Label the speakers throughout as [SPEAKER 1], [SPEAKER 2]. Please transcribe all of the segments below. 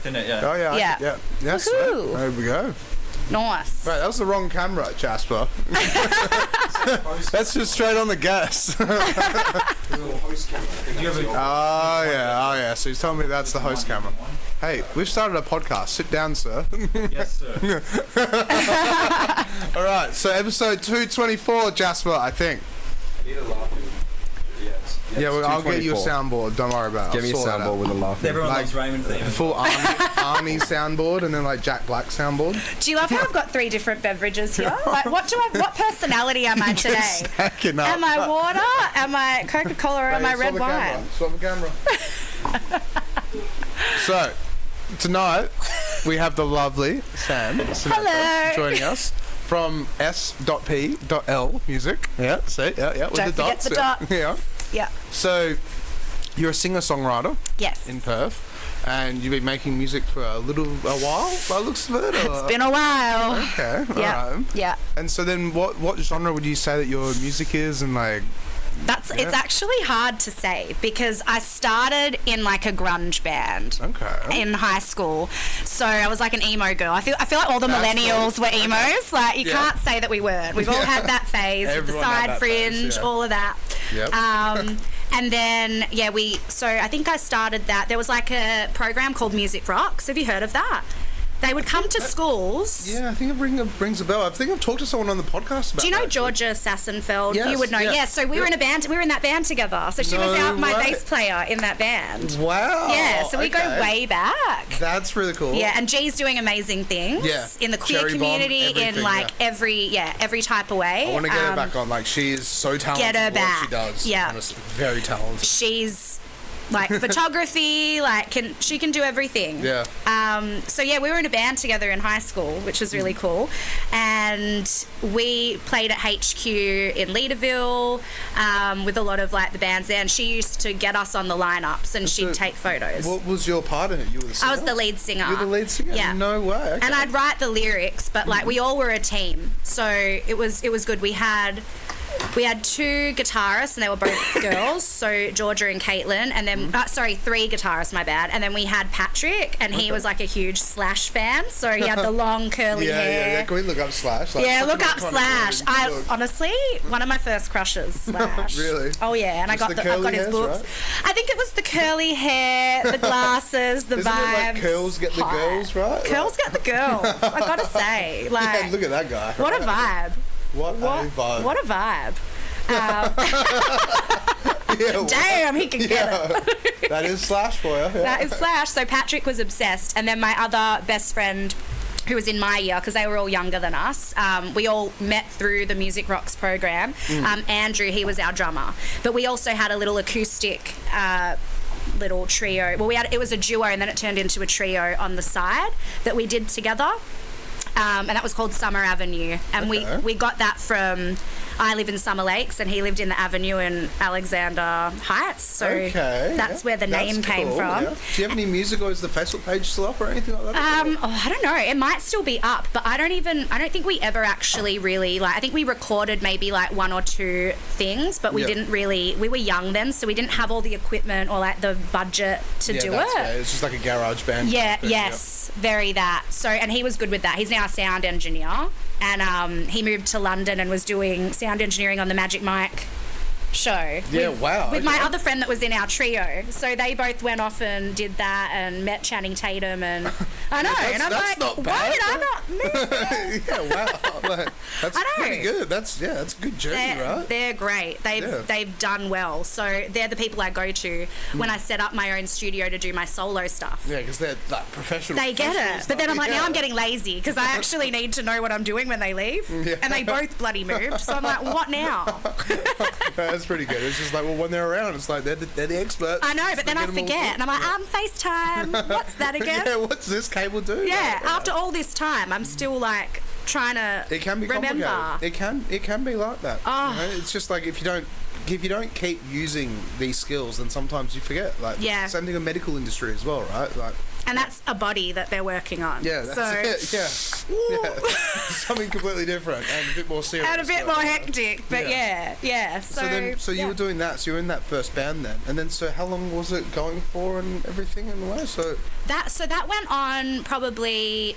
[SPEAKER 1] both in it, yeah.
[SPEAKER 2] Oh, yeah.
[SPEAKER 3] Yeah.
[SPEAKER 2] Yes,
[SPEAKER 3] Woohoo.
[SPEAKER 2] there we go.
[SPEAKER 3] Nice.
[SPEAKER 2] Right, that was the wrong camera, Jasper. That's just straight on the gas.
[SPEAKER 1] Oh,
[SPEAKER 2] yeah. So he's telling me that's the host camera. Hey, we've started a podcast. Sit down, sir.
[SPEAKER 1] Yes, sir.
[SPEAKER 2] All right, so episode 224, Jasper, I think.
[SPEAKER 4] I need a laughing. Yes.
[SPEAKER 2] Yeah, well, I'll get you a soundboard. Don't worry about it.
[SPEAKER 4] Give me a soundboard with a laughing.
[SPEAKER 1] Everyone
[SPEAKER 2] Like,
[SPEAKER 1] loves Raymond theme.
[SPEAKER 2] The full Arnie soundboard and then like Jack Black soundboard.
[SPEAKER 3] Do you love how I've got 3 different beverages here? Like, what personality am I today?
[SPEAKER 2] Stacking up.
[SPEAKER 3] Am I water? Am I Coca-Cola? Or am I red wine?
[SPEAKER 2] Swap the camera. So, tonight we have the lovely Sam
[SPEAKER 3] Hello.
[SPEAKER 2] joining us from S.P.L music. Yeah, see, yeah, with
[SPEAKER 3] Don't
[SPEAKER 2] the
[SPEAKER 3] forget
[SPEAKER 2] dots.
[SPEAKER 3] the dots.
[SPEAKER 2] Yeah.
[SPEAKER 3] Yeah.
[SPEAKER 2] So, you're a singer songwriter
[SPEAKER 3] Yes.
[SPEAKER 2] in Perth, and you've been making music for a while, by the looks of it.
[SPEAKER 3] It's been a while.
[SPEAKER 2] Okay,
[SPEAKER 3] Yeah.
[SPEAKER 2] alright.
[SPEAKER 3] Yeah.
[SPEAKER 2] And so then, what genre would you say that your music is, and like?
[SPEAKER 3] It's actually hard to say because I started in like a grunge band in high school, so I was like an emo girl. I feel like all the millennials were emos. Like you can't say that we weren't. We've all had that phase with the side fringe, all of that.
[SPEAKER 2] Yep.
[SPEAKER 3] And then so I think I started that. There was like a program called Music Rocks. Have you heard of that? They would come to schools.
[SPEAKER 2] Yeah, I think it rings a bell. I think I've talked to someone on the podcast about.
[SPEAKER 3] Do you know
[SPEAKER 2] that,
[SPEAKER 3] Georgia Sassenfeld?
[SPEAKER 2] Yes,
[SPEAKER 3] You would know.
[SPEAKER 2] yeah.
[SPEAKER 3] So we were in a band. We were in that band together. So she was my bass player in that band.
[SPEAKER 2] Wow.
[SPEAKER 3] Yeah. So we go way back.
[SPEAKER 2] That's really cool.
[SPEAKER 3] Yeah, and G's doing amazing things in the queer
[SPEAKER 2] Cherry bomb,
[SPEAKER 3] community in like every type of way.
[SPEAKER 2] I want to get her back on. Like she is so talented.
[SPEAKER 3] Get her
[SPEAKER 2] at
[SPEAKER 3] back.
[SPEAKER 2] What she does.
[SPEAKER 3] Yeah.
[SPEAKER 2] Honestly, very talented.
[SPEAKER 3] She's like photography, she can do everything.
[SPEAKER 2] Yeah.
[SPEAKER 3] So we were in a band together in high school, which was really cool, and we played at HQ in Leaderville with a lot of like the bands there. And she used to get us on the lineups, and she'd take photos.
[SPEAKER 2] What was your part in it? You were the singer?
[SPEAKER 3] I was the lead singer.
[SPEAKER 2] You're the lead singer?
[SPEAKER 3] Yeah.
[SPEAKER 2] No way. Okay.
[SPEAKER 3] And I'd write the lyrics, but like we all were a team, so it was good. We had 2 guitarists, and they were both girls, so Georgia and Caitlin, and then 3 guitarists, my bad, and then we had Patrick, and he was like a huge Slash fan, so he had the long curly hair.
[SPEAKER 2] Yeah. Can we look up Slash? Like,
[SPEAKER 3] Look up Slash. Honestly, one of my first crushes, Slash.
[SPEAKER 2] Really?
[SPEAKER 3] Oh yeah, and
[SPEAKER 2] Just
[SPEAKER 3] I've got his books.
[SPEAKER 2] Right?
[SPEAKER 3] I think it was the curly hair, the glasses, the
[SPEAKER 2] Isn't
[SPEAKER 3] vibes.
[SPEAKER 2] it like curls get the girls, right?
[SPEAKER 3] Curls get the girls. I gotta say, like,
[SPEAKER 2] yeah, look at that guy.
[SPEAKER 3] what a vibe.
[SPEAKER 2] What a vibe.
[SPEAKER 3] What a vibe.
[SPEAKER 2] Yeah,
[SPEAKER 3] Damn, he can get it.
[SPEAKER 2] That is Slash for you. Yeah.
[SPEAKER 3] That is Slash. So Patrick was obsessed, and then my other best friend, who was in my year, because they were all younger than us, we all met through the Music Rocks program. Andrew, he was our drummer, but we also had a little acoustic little trio. Well, it was a duo, and then it turned into a trio on the side that we did together. And that was called Summer Avenue, and we got that from. I live in Summer Lakes, and he lived in the Avenue in Alexander Heights, so that's where the name came from.
[SPEAKER 2] Yeah. Do you have any music, or is the Facebook page still up or anything like that?
[SPEAKER 3] I don't know. It might still be up, but I don't think we ever actually really I think we recorded maybe like 1 or 2 things, but we didn't really. We were young then, so we didn't have all the equipment or like the budget to do it.
[SPEAKER 2] Right. It's just like a garage band.
[SPEAKER 3] Yeah. Yes. Very that. So, and he was good with that. He's now a sound engineer, and he moved to London and was doing sound engineering on the Magic Mike show.
[SPEAKER 2] Yeah, wow.
[SPEAKER 3] With my other friend that was in our trio. So they both went off and did that and met Channing Tatum, and I know. And I'm like, why did I not move?
[SPEAKER 2] Yeah, wow. That's pretty good. That's a good journey, right?
[SPEAKER 3] They're great. They've done well. So they're the people I go to when I set up my own studio to do my solo stuff.
[SPEAKER 2] Yeah, because they're like professional.
[SPEAKER 3] They get it. But then I'm like, now I'm getting lazy because I actually need to know what I'm doing when they leave. Yeah. And they both bloody moved. So I'm like, what now?
[SPEAKER 2] That's pretty good. It's just like, well, when they're around, it's like they're the experts.
[SPEAKER 3] I know, but then I forget. And I'm like, FaceTime. What's that again?
[SPEAKER 2] Yeah, what's this cable do?
[SPEAKER 3] Yeah, after all this time, I'm still like trying to
[SPEAKER 2] It can be
[SPEAKER 3] remember.
[SPEAKER 2] complicated. It can be like that.
[SPEAKER 3] Oh.
[SPEAKER 2] You know? It's just like if you don't keep using these skills, then sometimes you forget. Like same thing in medical industry as well, right? Like
[SPEAKER 3] And that's a body that they're working on.
[SPEAKER 2] Yeah, that's it. Yeah. Something completely different and a bit more serious.
[SPEAKER 3] And a bit more hectic, but yeah.
[SPEAKER 2] So you were doing that. So you were in that first band then, and then so how long was it going for and everything in the way? So
[SPEAKER 3] that went on probably.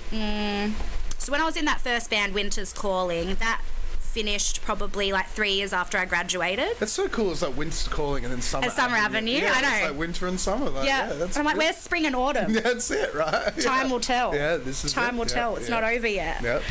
[SPEAKER 3] So when I was in that first band, Winter's Calling, that finished probably like 3 years after I graduated.
[SPEAKER 2] That's so cool. It's like Winter's Calling and then Summer
[SPEAKER 3] Avenue.
[SPEAKER 2] Yeah,
[SPEAKER 3] I know.
[SPEAKER 2] It's like winter and summer. Like,
[SPEAKER 3] yeah.
[SPEAKER 2] That's
[SPEAKER 3] I'm like,
[SPEAKER 2] good.
[SPEAKER 3] where's spring and autumn?
[SPEAKER 2] Yeah, that's it, right?
[SPEAKER 3] Time will tell.
[SPEAKER 2] Yeah, this is
[SPEAKER 3] Time will tell. It's not over yet.
[SPEAKER 2] Yep.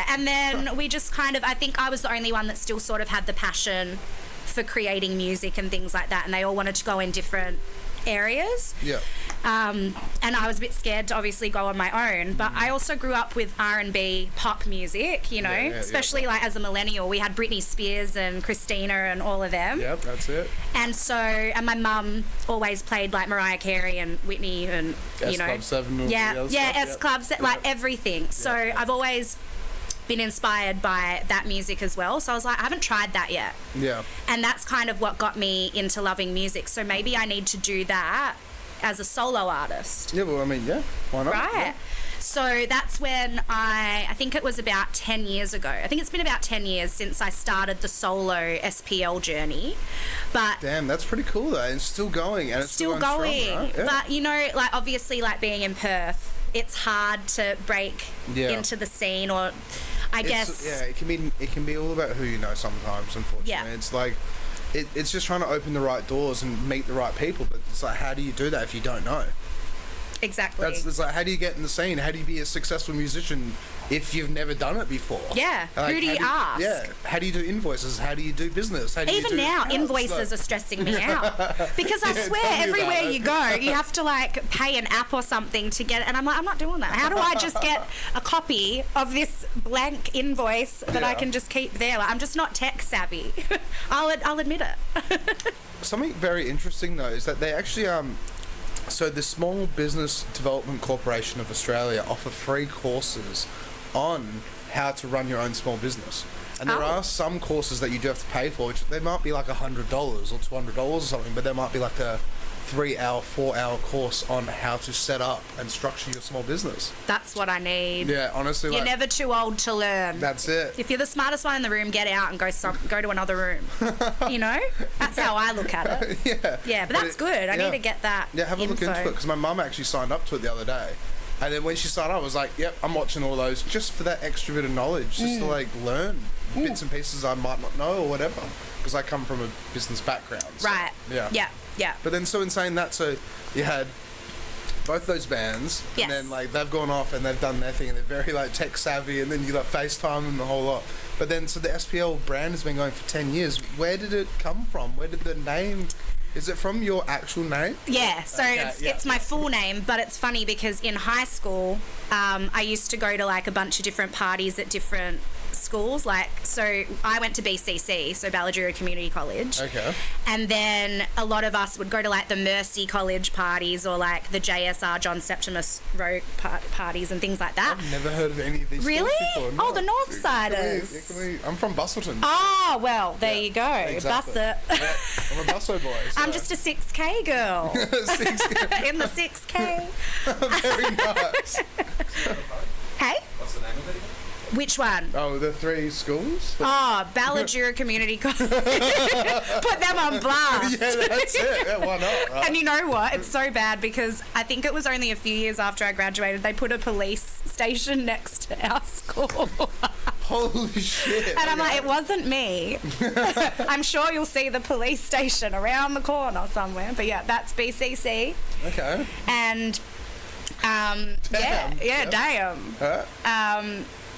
[SPEAKER 3] And then we just kind of, I think I was the only one that still sort of had the passion for creating music and things like that, and they all wanted to go in different areas.
[SPEAKER 2] Yeah.
[SPEAKER 3] And I was a bit scared to obviously go on my own, but I also grew up with R&B pop music, you know, especially like as a millennial. We had Britney Spears and Christina and all of them.
[SPEAKER 2] Yep, that's it.
[SPEAKER 3] And so, and my mum always played like Mariah Carey and Whitney and, you know.
[SPEAKER 2] S Club 7.
[SPEAKER 3] S Club 7, like everything. So I've always been inspired by that music as well. So I was like, I haven't tried that yet.
[SPEAKER 2] Yeah.
[SPEAKER 3] And that's kind of what got me into loving music. So maybe I need to do that as a solo artist.
[SPEAKER 2] Yeah, well, I mean, yeah, why not?
[SPEAKER 3] Right.
[SPEAKER 2] Yeah.
[SPEAKER 3] So that's when I think it was about 10 years ago. I think it's been about 10 years since I started the solo S.P.L journey. But
[SPEAKER 2] damn, that's pretty cool though. And still going. And it's still going. Strong, right? Yeah.
[SPEAKER 3] But, you know, like obviously like being in Perth, it's hard to break into the scene, or I guess.
[SPEAKER 2] Yeah, it can be all about who you know sometimes, unfortunately.
[SPEAKER 3] Yeah.
[SPEAKER 2] It's like, it's just trying to open the right doors and meet the right people, but it's like, how do you do that if you don't know?
[SPEAKER 3] Exactly.
[SPEAKER 2] It's like, how do you get in the scene? How do you be a successful musician if you've never done it before?
[SPEAKER 3] Yeah.
[SPEAKER 2] Like,
[SPEAKER 3] who do you ask?
[SPEAKER 2] Yeah. How do you do invoices? How do you do business? How do
[SPEAKER 3] Even
[SPEAKER 2] you do
[SPEAKER 3] now,
[SPEAKER 2] accounts?
[SPEAKER 3] invoices are stressing me out. Because I swear, everywhere you go, you have to like pay an app or something to get it. And I'm like, I'm not doing that. How do I just get a copy of this blank invoice that I can just keep there? Like, I'm just not tech savvy. I'll admit it.
[SPEAKER 2] Something very interesting though is that they actually so the Small Business Development Corporation of Australia offer free courses on how to run your own small business. And there are some courses that you do have to pay for, which they might be like $100 or $200 or something, but there might be like a 3-hour, 4-hour course on how to set up and structure your small business.
[SPEAKER 3] That's what I need.
[SPEAKER 2] Yeah, honestly.
[SPEAKER 3] You're never too old to learn.
[SPEAKER 2] That's it.
[SPEAKER 3] If you're the smartest one in the room, get out and go to another room. You know? That's how I look at it. Yeah, but that's good. I need to get that
[SPEAKER 2] have a look into it, because my mum actually signed up to it the other day. And then when she signed up, I was like, yep, I'm watching all those just for that extra bit of knowledge, just to like learn bits and pieces I might not know or whatever, because I come from a business background. So,
[SPEAKER 3] right. Yeah.
[SPEAKER 2] But then, so in saying that, so you had both those bands, and then like they've gone off and they've done their thing, and they're very like tech savvy, and then you got FaceTime and the whole lot. But then, so the S.P.L brand has been going for 10 years. Where did it come from? Where did the name? Is it from your actual name?
[SPEAKER 3] Yeah, so it's my full name, but it's funny because in high school, I used to go to like a bunch of different parties at different schools. Like, so I went to BCC, so Balladura Community College. Okay. And then a lot of us would go to like the Mercy College parties or like the JSR John Septimus Road parties and things like that.
[SPEAKER 2] I've never heard of any of these.
[SPEAKER 3] Really?
[SPEAKER 2] Before. No.
[SPEAKER 3] Oh, the Northsiders.
[SPEAKER 2] I'm from Bustleton.
[SPEAKER 3] Oh, well, there you go.
[SPEAKER 2] Exactly.
[SPEAKER 3] Bus it.
[SPEAKER 2] Yeah, I'm a busso boy. So.
[SPEAKER 3] I'm just a 6K girl.
[SPEAKER 2] 6K.
[SPEAKER 3] In the 6K.
[SPEAKER 2] Very nice.
[SPEAKER 3] Hey?
[SPEAKER 4] What's the name of it again?
[SPEAKER 3] Which one?
[SPEAKER 2] Oh, the 3 schools?
[SPEAKER 3] Oh, Balladura Community College. Put them on blast.
[SPEAKER 2] Yeah, that's it. Yeah, why not, right?
[SPEAKER 3] And you know what? It's so bad because I think it was only a few years after I graduated, they put a police station next to our school.
[SPEAKER 2] Holy shit.
[SPEAKER 3] And I'm like, it wasn't me. I'm sure you'll see the police station around the corner somewhere. But yeah, that's BCC.
[SPEAKER 2] Okay.
[SPEAKER 3] And, damn.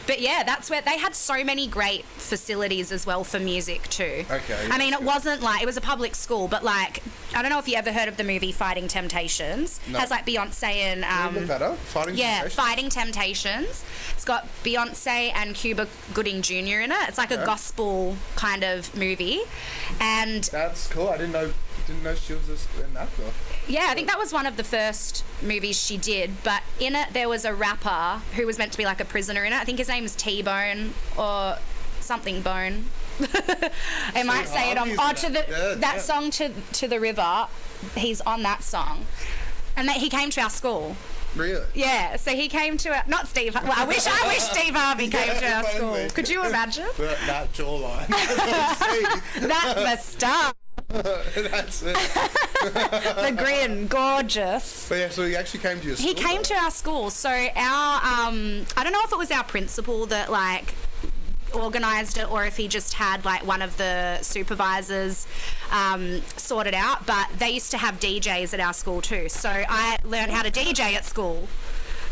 [SPEAKER 3] But yeah, that's where they had so many great facilities as well for music too.
[SPEAKER 2] Okay.
[SPEAKER 3] I mean, it wasn't like, it was a public school, but like, I don't know if you ever heard of the movie Fighting Temptations.
[SPEAKER 2] No.
[SPEAKER 3] It has like Beyonce and
[SPEAKER 2] Even better.
[SPEAKER 3] Fighting Temptations. It's got Beyonce and Cuba Gooding Jr. in it. It's like a gospel kind of movie, and
[SPEAKER 2] that's cool. I didn't know she was in that though.
[SPEAKER 3] Yeah, I think that was one of the first movies she did, but in it there was a rapper who was meant to be like a prisoner in it. I think his name is T-Bone or something Bone. I might say it on that song to the river. He's on that song. And he came to our school.
[SPEAKER 2] Really?
[SPEAKER 3] Yeah, so he came to our, not Steve. Well, I wish Steve Harvey came to our school. Could you imagine?
[SPEAKER 2] That jawline.
[SPEAKER 3] That moustache.
[SPEAKER 2] That's it.
[SPEAKER 3] The grin, gorgeous.
[SPEAKER 2] But yeah, so he actually came to your school.
[SPEAKER 3] He came to our school. So our, I don't know if it was our principal that like organised it or if he just had like one of the supervisors sorted out, but they used to have DJs at our school too, so I learned how to DJ at school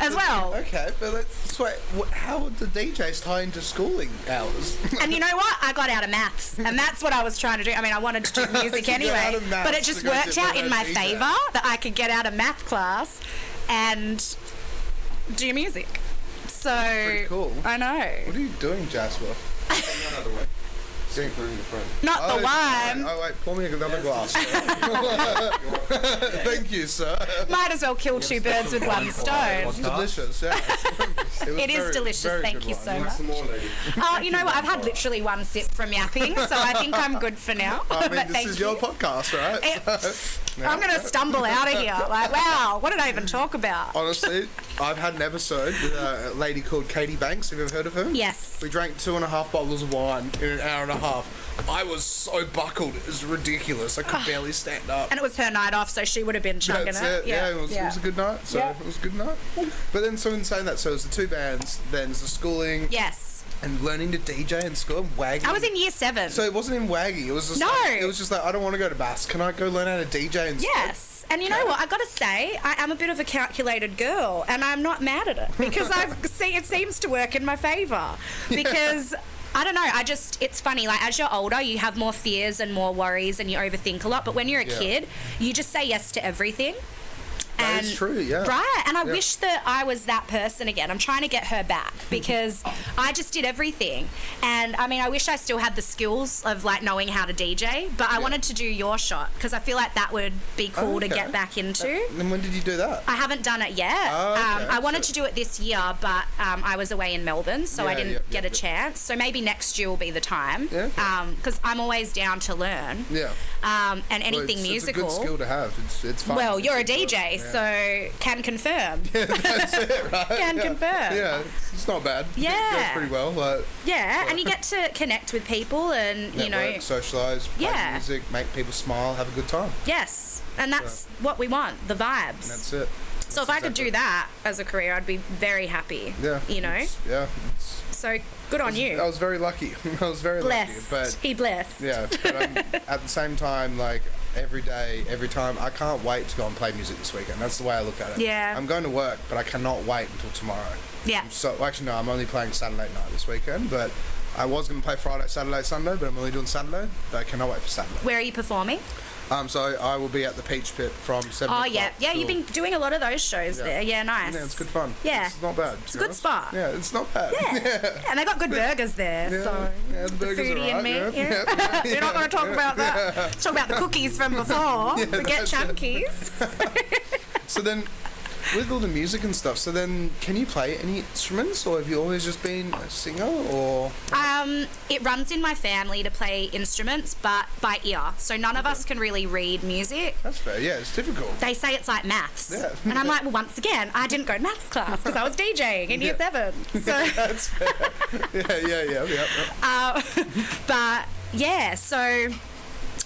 [SPEAKER 3] as well.
[SPEAKER 2] Okay, but let's wait. How would the DJs tie into schooling hours?
[SPEAKER 3] And you know what? I got out of maths, and that's what I was trying to do. I mean, I wanted to do music anyway, but it just worked out in my favour that I could get out of math class and do music. So
[SPEAKER 2] pretty cool.
[SPEAKER 3] I know.
[SPEAKER 2] What are you doing, Jasper?
[SPEAKER 4] Another way. Same thing in the front.
[SPEAKER 3] Not the wine.
[SPEAKER 2] Oh wait, pour me another glass. Thank you, sir.
[SPEAKER 3] Might as well kill two birds with one stone.
[SPEAKER 2] It's delicious. Yeah.
[SPEAKER 3] It is delicious. Thank you so much.
[SPEAKER 4] Some more, lady.
[SPEAKER 3] You know what? I've had literally one sip from yapping, so I think I'm good for now.
[SPEAKER 2] I mean,
[SPEAKER 3] But
[SPEAKER 2] this
[SPEAKER 3] thank
[SPEAKER 2] is
[SPEAKER 3] you.
[SPEAKER 2] your podcast, right?
[SPEAKER 3] I'm going to stumble out of here. Like, wow, what did I even talk about?
[SPEAKER 2] Honestly, I've had an episode with a lady called Katie Banks. Have you ever heard of her?
[SPEAKER 3] Yes.
[SPEAKER 2] We drank 2.5 bottles of wine in an hour and a half. I was so buckled. It was ridiculous. I could barely stand up.
[SPEAKER 3] And it was her night off, so she would have been chugging
[SPEAKER 2] That's
[SPEAKER 3] it.
[SPEAKER 2] it. Yeah, it was a good night. So
[SPEAKER 3] Yeah.
[SPEAKER 2] it was a good night. But then, so in saying that, so it was the two bands, then it's the schooling,
[SPEAKER 3] Yes.
[SPEAKER 2] and learning to DJ in school, and wagging.
[SPEAKER 3] I was in year 7.
[SPEAKER 2] So it wasn't in waggy. It was just
[SPEAKER 3] No.
[SPEAKER 2] like, it was just like, I don't want to go to Bass. Can I go learn how to DJ instead?
[SPEAKER 3] Yes. And you know what? I got to say, I am a bit of a calculated girl, and I'm not mad at it because it seems to work in my favour. Because I don't know, it's funny, like as you're older, you have more fears and more worries and you overthink a lot. But when you're a kid, you just say yes to everything.
[SPEAKER 2] That is true, yeah.
[SPEAKER 3] Right, and I wish that I was that person again. I'm trying to get her back because I just did everything. And I mean, I wish I still had the skills of like knowing how to DJ, but I wanted to do your shot because I feel like that would be cool to get back into.
[SPEAKER 2] And when did you do that?
[SPEAKER 3] I haven't done it yet.
[SPEAKER 2] Oh, okay.
[SPEAKER 3] I wanted to do it this year, but I was away in Melbourne, so I didn't get a chance. So maybe next year will be the time.
[SPEAKER 2] Yeah.
[SPEAKER 3] Because I'm always down to learn.
[SPEAKER 2] Yeah.
[SPEAKER 3] And anything
[SPEAKER 2] it's
[SPEAKER 3] musical.
[SPEAKER 2] It's a good skill to have. It's fun.
[SPEAKER 3] Well, you're a DJ, so can confirm.
[SPEAKER 2] That's it, right?
[SPEAKER 3] Can confirm.
[SPEAKER 2] Yeah, it's not bad.
[SPEAKER 3] Yeah.
[SPEAKER 2] It goes pretty well. Like,
[SPEAKER 3] Yeah, and you get to connect with people and, you know.
[SPEAKER 2] network, socialise, play music, make people smile, have a good time.
[SPEAKER 3] Yes, and that's what we want, the vibes.
[SPEAKER 2] That's it.
[SPEAKER 3] So if I could do that as a career, I'd be very happy.
[SPEAKER 2] Yeah.
[SPEAKER 3] You know? So good on you.
[SPEAKER 2] I was very lucky. I was very
[SPEAKER 3] Blessed.
[SPEAKER 2] lucky. But
[SPEAKER 3] He blessed.
[SPEAKER 2] yeah, but at the same time, like every day, every time, I can't wait to go and play music this weekend. That's the way I look at it.
[SPEAKER 3] Yeah.
[SPEAKER 2] I'm going to work, but I cannot wait until tomorrow.
[SPEAKER 3] Yeah.
[SPEAKER 2] So actually, no, I'm only playing Saturday night this weekend, but I was going to play Friday, Saturday, Sunday, but I'm only doing Saturday. But I cannot wait for Saturday.
[SPEAKER 3] Where are you performing?
[SPEAKER 2] So I will be at the Peach Pit from 7
[SPEAKER 3] Oh,
[SPEAKER 2] o'clock.
[SPEAKER 3] yeah. Yeah, you've been doing a lot of those shows there. Yeah, nice.
[SPEAKER 2] Yeah, it's good fun.
[SPEAKER 3] Yeah.
[SPEAKER 2] It's not bad.
[SPEAKER 3] It's a good spot.
[SPEAKER 2] Yeah, it's not bad.
[SPEAKER 3] Yeah. And they got good burgers there, so
[SPEAKER 2] Yeah, the burgers are
[SPEAKER 3] foodie and me.
[SPEAKER 2] right,
[SPEAKER 3] Yeah. You're not going to talk about that. Let's talk about the cookies from before. Forget
[SPEAKER 2] that's it.
[SPEAKER 3] chunkies.
[SPEAKER 2] So then, with all the music and stuff, so then can you play any instruments, or have you always just been a singer, or?
[SPEAKER 3] It runs in my family to play instruments, but by ear. So none of us can really read music.
[SPEAKER 2] That's fair. Yeah, it's difficult.
[SPEAKER 3] They say it's like maths.
[SPEAKER 2] Yeah.
[SPEAKER 3] And I'm like, well, once again, I didn't go to maths class because I was DJing in year 7. So,
[SPEAKER 2] That's fair. Yeah.
[SPEAKER 3] but yeah, so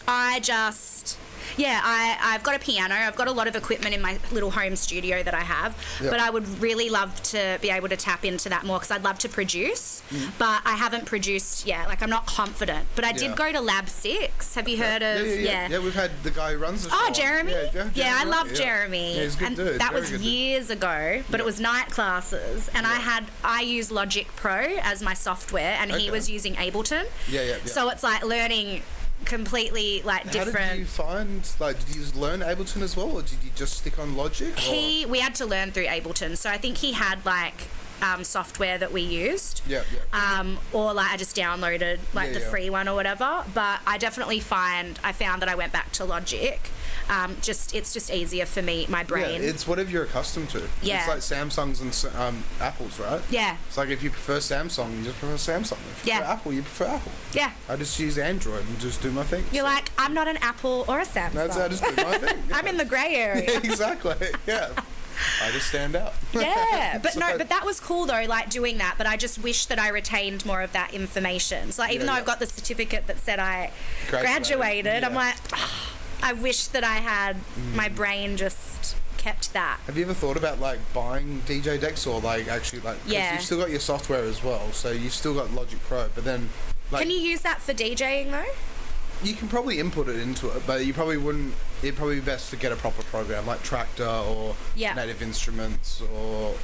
[SPEAKER 3] I just... Yeah, I've got a piano. I've got a lot of equipment in my little home studio that I have, but I would really love to be able to tap into that more because I'd love to produce, but I haven't produced yet. Like, I'm not confident. But I did go to Lab 6. Have you heard of...
[SPEAKER 2] Yeah, we've had the guy who runs the show.
[SPEAKER 3] Oh, Jeremy? Yeah, I love Jeremy.
[SPEAKER 2] Yeah, he's a good
[SPEAKER 3] and
[SPEAKER 2] dude.
[SPEAKER 3] that
[SPEAKER 2] Very
[SPEAKER 3] was
[SPEAKER 2] good dude.
[SPEAKER 3] years ago, but it was night classes, and I use Logic Pro as my software, and he was using Ableton.
[SPEAKER 2] Yeah.
[SPEAKER 3] So it's like learning completely like different.
[SPEAKER 2] How did you find, like, did you just learn Ableton as well, or did you just stick on Logic?
[SPEAKER 3] We had to learn through Ableton, so I think he had like software that we used. Or like I just downloaded like the free one or whatever. But I definitely found that I went back to Logic. It's just easier for me, my brain.
[SPEAKER 2] Yeah, it's whatever you're accustomed to.
[SPEAKER 3] Yeah.
[SPEAKER 2] It's like Samsungs and Apples, right?
[SPEAKER 3] Yeah.
[SPEAKER 2] It's like if you prefer Samsung, you just prefer Samsung. If you prefer Apple, you prefer Apple.
[SPEAKER 3] Yeah.
[SPEAKER 2] I just use Android and just do my thing.
[SPEAKER 3] You're like, I'm not an Apple or a Samsung.
[SPEAKER 2] That's how I just do my thing. Yeah.
[SPEAKER 3] I'm in the grey area.
[SPEAKER 2] Yeah, exactly. Yeah. I just stand out.
[SPEAKER 3] Yeah, but but that was cool though, like doing that. But I just wish that I retained more of that information. So like, even though I've got the certificate that said I graduated, I'm like, I wish that I had my brain just kept that.
[SPEAKER 2] Have you ever thought about like buying DJ decks or like actually like? 'Cause you've still got your software as well, so you've still got Logic Pro, but then like.
[SPEAKER 3] Can you use that for DJing though?
[SPEAKER 2] You can probably input it into it, but you probably wouldn't. It'd probably be best to get a proper program like Tractor or Native Instruments or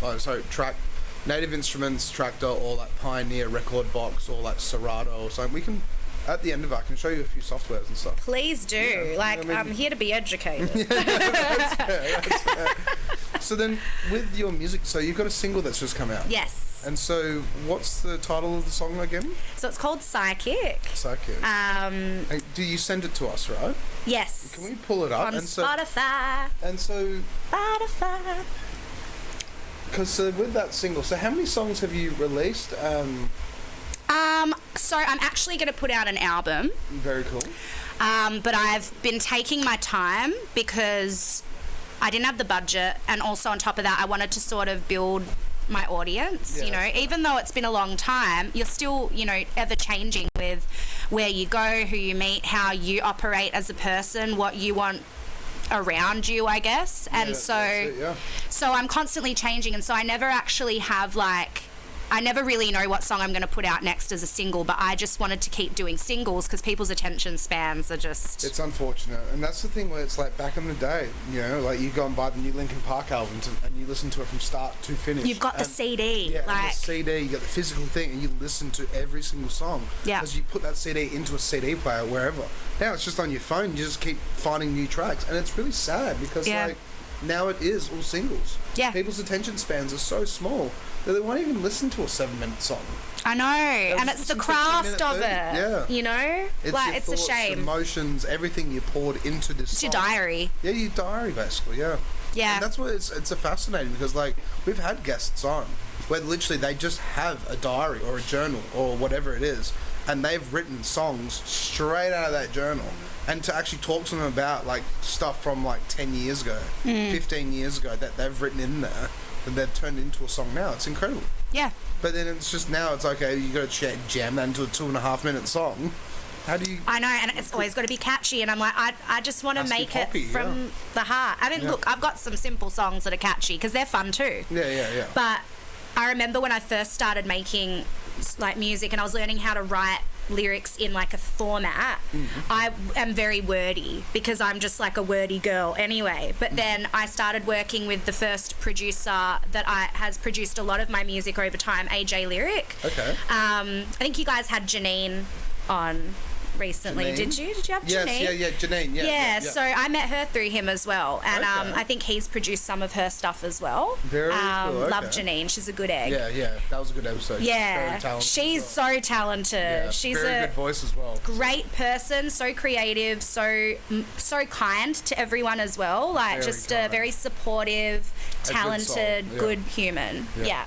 [SPEAKER 2] Native Instruments, Tractor, or like Pioneer Record Box or like Serato or something. We can, at the end of it, I can show you a few softwares and stuff.
[SPEAKER 3] Please do.
[SPEAKER 2] Yeah,
[SPEAKER 3] like, I'm here to be educated.
[SPEAKER 2] That's fair. So then, with your music, so you've got a single that's just come out.
[SPEAKER 3] Yes.
[SPEAKER 2] And so, what's the title of the song again?
[SPEAKER 3] So it's called Psychic.
[SPEAKER 2] Psychic. And do you send it to us, right?
[SPEAKER 3] Yes.
[SPEAKER 2] Can we pull it up?
[SPEAKER 3] On Spotify.
[SPEAKER 2] Spotify. Because with that single, so how many songs have you released?
[SPEAKER 3] So I'm actually going to put out an album.
[SPEAKER 2] Very cool.
[SPEAKER 3] But I've been taking my time because I didn't have the budget, and also on top of that, I wanted to sort of build my audience.
[SPEAKER 2] Yeah,
[SPEAKER 3] you know, even though it's been a long time, you're still, you know, ever changing with where you go, who you meet, how you operate as a person, what you want around you, I guess. And so I'm constantly changing, and so I never actually have like, I never really know what song I'm going to put out next as a single, but I just wanted to keep doing singles because people's attention spans are just...
[SPEAKER 2] It's unfortunate. And that's the thing where it's like back in the day, you know, like you go and buy the new Linkin Park album and you listen to it from start to finish.
[SPEAKER 3] You've got the CD.
[SPEAKER 2] Yeah,
[SPEAKER 3] like,
[SPEAKER 2] and the CD, you got the physical thing, and you listen to every single song.
[SPEAKER 3] Yeah.
[SPEAKER 2] Because you put that CD into a CD player wherever. Now it's just on your phone, you just keep finding new tracks. And it's really sad because like now it is all singles.
[SPEAKER 3] Yeah.
[SPEAKER 2] People's attention spans are so small that they won't even listen to a 7-minute song.
[SPEAKER 3] I know, and it's the craft of it.
[SPEAKER 2] Yeah.
[SPEAKER 3] You know?
[SPEAKER 2] It's
[SPEAKER 3] like,
[SPEAKER 2] your
[SPEAKER 3] it's
[SPEAKER 2] thoughts,
[SPEAKER 3] a shame.
[SPEAKER 2] Emotions, everything you poured into this
[SPEAKER 3] It's
[SPEAKER 2] song.
[SPEAKER 3] your diary.
[SPEAKER 2] Yeah, your diary, basically, yeah.
[SPEAKER 3] Yeah.
[SPEAKER 2] And that's what it's a fascinating because, like, we've had guests on where literally they just have a diary or a journal or whatever it is, and they've written songs straight out of that journal. And to actually talk to them about, like, stuff from, like, 10 years ago, 15 years ago that they've written in there, that they've turned into a song now. It's incredible.
[SPEAKER 3] Yeah.
[SPEAKER 2] But then it's just now it's okay, you got to jam that into a 2.5-minute song. How do you...
[SPEAKER 3] I know, and it's always got to be catchy, and I'm like, I just want to make
[SPEAKER 2] poppy,
[SPEAKER 3] it from the heart. I mean, look, I've got some simple songs that are catchy because they're fun too.
[SPEAKER 2] Yeah.
[SPEAKER 3] But I remember when I first started making like music and I was learning how to write lyrics in like a format, I am very wordy because I'm just like a wordy girl anyway. But then I started working with the first producer that has produced a lot of my music over time, AJ Lyric.
[SPEAKER 2] Okay.
[SPEAKER 3] I think you guys had Janine on recently.
[SPEAKER 2] Janine?
[SPEAKER 3] Did you have Janine?
[SPEAKER 2] Yes, Janine. Yeah.
[SPEAKER 3] So I met her through him as well, and
[SPEAKER 2] Okay.
[SPEAKER 3] I think he's produced some of her stuff as well.
[SPEAKER 2] Very cool. Okay.
[SPEAKER 3] Love Janine. She's a good egg.
[SPEAKER 2] Yeah. That was a good episode.
[SPEAKER 3] Yeah,
[SPEAKER 2] Very talented
[SPEAKER 3] she's
[SPEAKER 2] as well.
[SPEAKER 3] so talented.
[SPEAKER 2] Yeah,
[SPEAKER 3] She's
[SPEAKER 2] very
[SPEAKER 3] a
[SPEAKER 2] good voice as well.
[SPEAKER 3] great person, so creative, so kind to everyone as well. Like
[SPEAKER 2] Very
[SPEAKER 3] just a
[SPEAKER 2] kind.
[SPEAKER 3] very supportive,
[SPEAKER 2] A good
[SPEAKER 3] talented,
[SPEAKER 2] soul, yeah.
[SPEAKER 3] good human.
[SPEAKER 2] Yeah.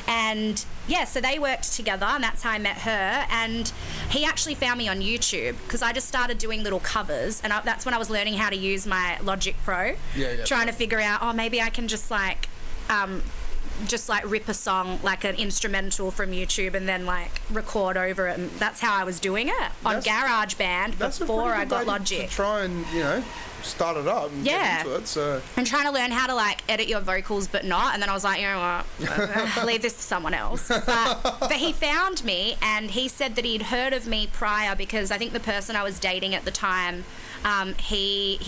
[SPEAKER 3] And so they worked together, and that's how I met her. And he actually found me on YouTube because I just started doing little covers, and that's when I was learning how to use my Logic Pro. Trying to figure out, maybe I can just like rip a song, like an instrumental from YouTube, and then like record over it. And that's how I was doing it on GarageBand before I got Logic.
[SPEAKER 2] To try and start it up and get into it. So
[SPEAKER 3] I'm trying to learn how to like edit your vocals, but not. And then I was like, you know what, leave this to someone else. But he found me, and he said that he'd heard of me prior because I think the person I was dating at the time, he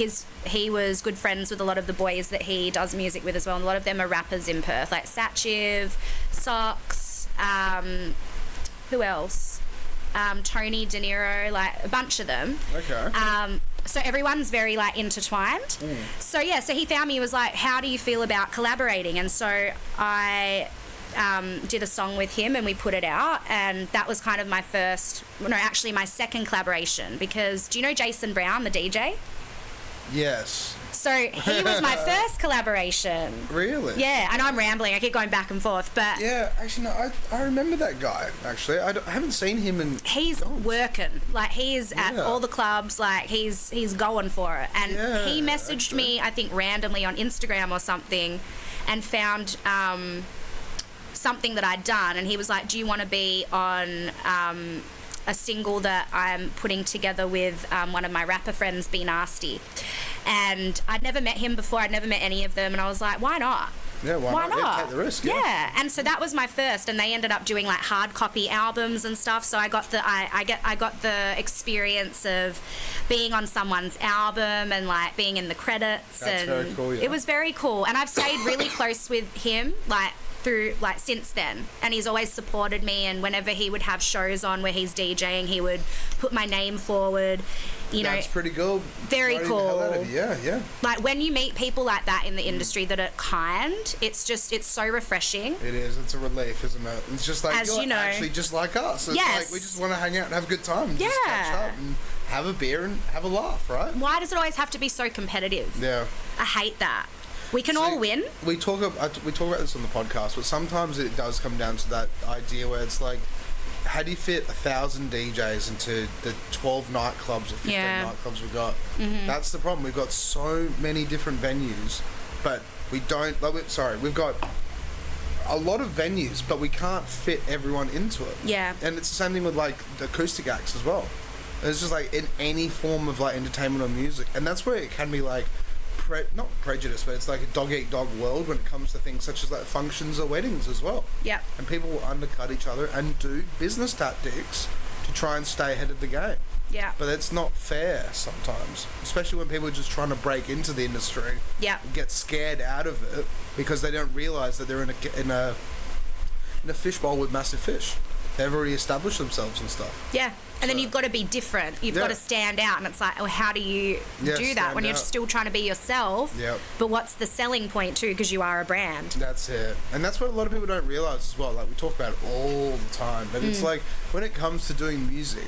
[SPEAKER 3] was good friends with a lot of the boys that he does music with as well, and a lot of them are rappers in Perth, like Satchiv, Socks, who else? Tony De Niro, like a bunch of them.
[SPEAKER 2] okay.
[SPEAKER 3] So everyone's very like intertwined. So he found me. He was like, how do you feel about collaborating? And so I did a song with him, and we put it out, and that was kind of my my second collaboration. Because do you know Jason Brown, the DJ?
[SPEAKER 2] Yes.
[SPEAKER 3] So he was my first collaboration.
[SPEAKER 2] Really?
[SPEAKER 3] Yeah, and I'm rambling. I keep going back and forth, but
[SPEAKER 2] Yeah, actually, no, I remember that guy, actually. I haven't seen him in...
[SPEAKER 3] he's working. Like, he's at
[SPEAKER 2] Yeah.
[SPEAKER 3] all the clubs. Like, he's going for it. And
[SPEAKER 2] Yeah,
[SPEAKER 3] he messaged
[SPEAKER 2] actually.
[SPEAKER 3] me, I think, randomly on Instagram or something, and found something that I'd done. And he was like, do you want to be on a single that I'm putting together with one of my rapper friends, Be Nasty? And I'd never met him before. I'd never met any of them. And I was like, why not?
[SPEAKER 2] Yeah, why not? Yeah, take the risk, yeah.
[SPEAKER 3] And so that was my first, and they ended up doing like hard copy albums and stuff. So I got the I got the experience of being on someone's album and like being in the credits.
[SPEAKER 2] That's
[SPEAKER 3] and
[SPEAKER 2] very cool, yeah.
[SPEAKER 3] It was very cool, and I've stayed really close with him like through like since then, and he's always supported me. And whenever he would have shows on where he's DJing, he would put my name forward.
[SPEAKER 2] That's pretty cool.
[SPEAKER 3] Very
[SPEAKER 2] Right in the hell out
[SPEAKER 3] cool.
[SPEAKER 2] of you. Yeah.
[SPEAKER 3] Like when you meet people like that in the industry that are kind, it's so refreshing.
[SPEAKER 2] It is. It's a relief, isn't it? It's just like,
[SPEAKER 3] As
[SPEAKER 2] you're
[SPEAKER 3] you know.
[SPEAKER 2] actually just like us. It's
[SPEAKER 3] Yes.
[SPEAKER 2] like we just want to hang out and have a good time. And Just
[SPEAKER 3] Yeah.
[SPEAKER 2] catch up and have a beer and have a laugh, right?
[SPEAKER 3] Why does it always have to be so competitive?
[SPEAKER 2] Yeah.
[SPEAKER 3] I hate that. We can all win.
[SPEAKER 2] We talk about this on the podcast, but sometimes it does come down to that idea where it's like, how do you fit 1,000 DJs into the 12 nightclubs or 15
[SPEAKER 3] Yeah.
[SPEAKER 2] nightclubs we've got?
[SPEAKER 3] Mm-hmm.
[SPEAKER 2] That's the problem. We've got so many different venues, but we don't. We've got a lot of venues, but we can't fit everyone into it.
[SPEAKER 3] Yeah.
[SPEAKER 2] And it's the same thing with like the acoustic acts as well. It's just like in any form of like entertainment or music, and that's where it can be like not prejudice, but it's like a dog-eat-dog world when it comes to things such as like functions or weddings as well.
[SPEAKER 3] Yeah.
[SPEAKER 2] And people will undercut each other and do business tactics to try and stay ahead of the game.
[SPEAKER 3] Yeah.
[SPEAKER 2] But it's not fair sometimes, especially when people are just trying to break into the industry.
[SPEAKER 3] Yeah.
[SPEAKER 2] And get scared out of it because they don't realise that they're in a fishbowl with massive fish. They've already established themselves and stuff.
[SPEAKER 3] Yeah. And then
[SPEAKER 2] So-
[SPEAKER 3] you've got to be different. You've
[SPEAKER 2] Yeah.
[SPEAKER 3] got to stand out. And it's like, oh, how do you do that
[SPEAKER 2] stand
[SPEAKER 3] when you're
[SPEAKER 2] out.
[SPEAKER 3] still trying to be yourself?
[SPEAKER 2] Yep.
[SPEAKER 3] But what's the selling point too? Because you are a brand.
[SPEAKER 2] That's it. And that's what a lot of people don't realise as well. Like, we talk about it all the time. But it's like, when it comes to doing music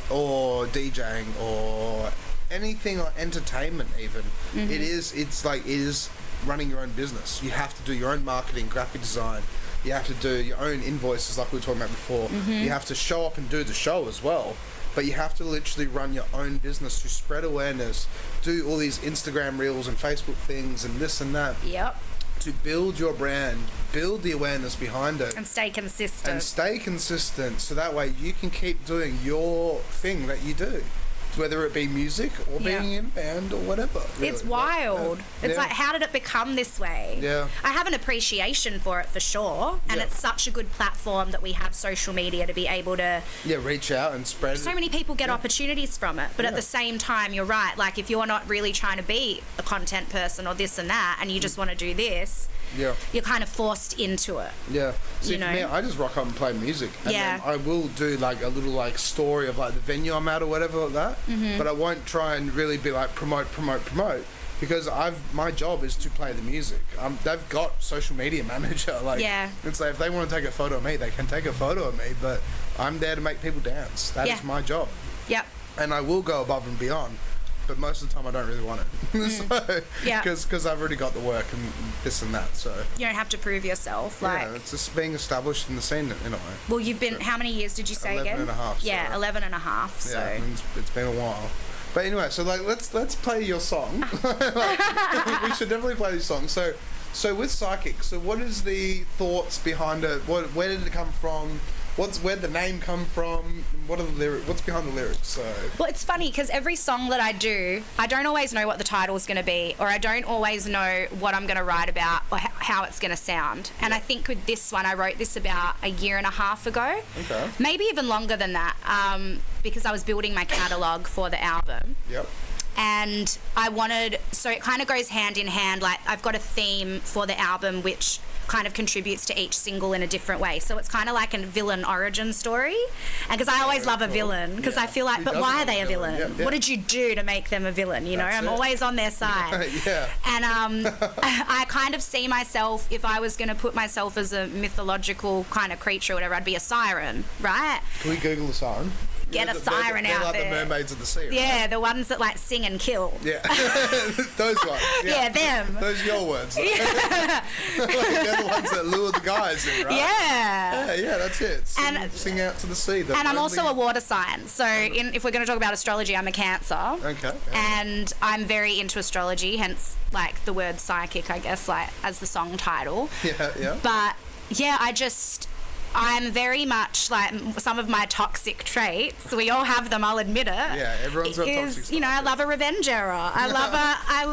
[SPEAKER 2] or DJing or anything like entertainment even, it is running your own business. You have to do your own marketing, graphic design. You have to do your own invoices like we were talking about before. You have to show up and do the show as well. But you have to literally run your own business to spread awareness, do all these Instagram reels and Facebook things and this and that.
[SPEAKER 3] Yep.
[SPEAKER 2] To build your brand, build the awareness behind it.
[SPEAKER 3] And stay consistent.
[SPEAKER 2] And stay consistent so that way you can keep doing your thing that you do. Whether it be music or
[SPEAKER 3] Yeah.
[SPEAKER 2] being in a band or whatever. Really.
[SPEAKER 3] It's wild.
[SPEAKER 2] Yeah.
[SPEAKER 3] It's
[SPEAKER 2] Yeah.
[SPEAKER 3] like, how did it become this way?
[SPEAKER 2] Yeah.
[SPEAKER 3] I have an appreciation for it for sure. And
[SPEAKER 2] Yeah.
[SPEAKER 3] it's such a good platform that we have social media to be able to.
[SPEAKER 2] Yeah, reach out and spread
[SPEAKER 3] So
[SPEAKER 2] it.
[SPEAKER 3] many people get opportunities from it. But at
[SPEAKER 2] Yeah.
[SPEAKER 3] the same time, you're right. Like, if you're not really trying to be a content person or this and that, and you just want to do this,
[SPEAKER 2] Yeah.
[SPEAKER 3] you're kind of forced into it.
[SPEAKER 2] Yeah. See,
[SPEAKER 3] You
[SPEAKER 2] for
[SPEAKER 3] know?
[SPEAKER 2] me, I just rock up and play music. And
[SPEAKER 3] Yeah.
[SPEAKER 2] then I will do like a little like story of like the venue I'm at or whatever like that.
[SPEAKER 3] Mm-hmm.
[SPEAKER 2] But I won't try and really be like promote because my job is to play the music. They've got social media manager. Like,
[SPEAKER 3] Yeah.
[SPEAKER 2] it's like if they want to take a photo of me, they can take a photo of me. But I'm there to make people dance. That is
[SPEAKER 3] Yeah.
[SPEAKER 2] my job,
[SPEAKER 3] Yep.
[SPEAKER 2] and I will go above and beyond. But most of the time, I don't really want it. So,
[SPEAKER 3] Yeah.
[SPEAKER 2] because I've already got the work and this and that. So
[SPEAKER 3] You don't have to prove yourself. Like,
[SPEAKER 2] yeah, it's just being established in the scene in a way.
[SPEAKER 3] well, you've been, how many years did you say
[SPEAKER 2] 11
[SPEAKER 3] again?
[SPEAKER 2] and a half,
[SPEAKER 3] Yeah,
[SPEAKER 2] so-
[SPEAKER 3] 11 and a half. So.
[SPEAKER 2] Yeah, and it's been a while. But anyway, so like let's play your song. We should definitely play this song. So with Psychic, so what is the thoughts behind it? Where did it come from? Where'd the name come from? What are the lyrics? What's behind the lyrics? So
[SPEAKER 3] Well, it's funny because every song that I do, I don't always know what the title's going to be, or I don't always know what I'm going to write about or how it's going to sound. And I think with this one, I wrote this about a year and a half ago.
[SPEAKER 2] Okay.
[SPEAKER 3] Maybe even longer than that, because I was building my catalogue for the album.
[SPEAKER 2] yep.
[SPEAKER 3] And I wanted, so it kind of goes hand in hand, like I've got a theme for the album which kind of contributes to each single in a different way. So it's kind of like a villain origin story. And because I always love a villain, because I feel like,
[SPEAKER 2] Who
[SPEAKER 3] but
[SPEAKER 2] doesn't
[SPEAKER 3] why are
[SPEAKER 2] love
[SPEAKER 3] they
[SPEAKER 2] a
[SPEAKER 3] a
[SPEAKER 2] villain?
[SPEAKER 3] villain?
[SPEAKER 2] Yeah, yeah.
[SPEAKER 3] What did you do to make them a villain? You know,
[SPEAKER 2] That's
[SPEAKER 3] I'm
[SPEAKER 2] it.
[SPEAKER 3] always on their side.
[SPEAKER 2] Yeah.
[SPEAKER 3] And I kind of see myself, if I was going to put myself as a mythological kind of creature or whatever, I'd be a siren, right?
[SPEAKER 2] Can we Google the siren?
[SPEAKER 3] get a siren
[SPEAKER 2] they're
[SPEAKER 3] out
[SPEAKER 2] like
[SPEAKER 3] there.
[SPEAKER 2] the mermaids of the sea. Right?
[SPEAKER 3] Yeah, the ones that like sing and kill.
[SPEAKER 2] Yeah, those ones.
[SPEAKER 3] Yeah, them.
[SPEAKER 2] Those are your words. Like, they're the ones that lure the guys in, right?
[SPEAKER 3] Yeah.
[SPEAKER 2] Yeah, that's it. Sing out to the sea.
[SPEAKER 3] And I'm also a water sign. So if we're going to talk about astrology, I'm a Cancer.
[SPEAKER 2] Okay.
[SPEAKER 3] And I'm very into astrology, hence like the word psychic, I guess, like as the song title.
[SPEAKER 2] Yeah.
[SPEAKER 3] But yeah, I'm very much like some of my toxic traits. We all have them, I'll admit it.
[SPEAKER 2] Yeah, everyone's got toxic stuff.
[SPEAKER 3] You know, I love a revenge error. I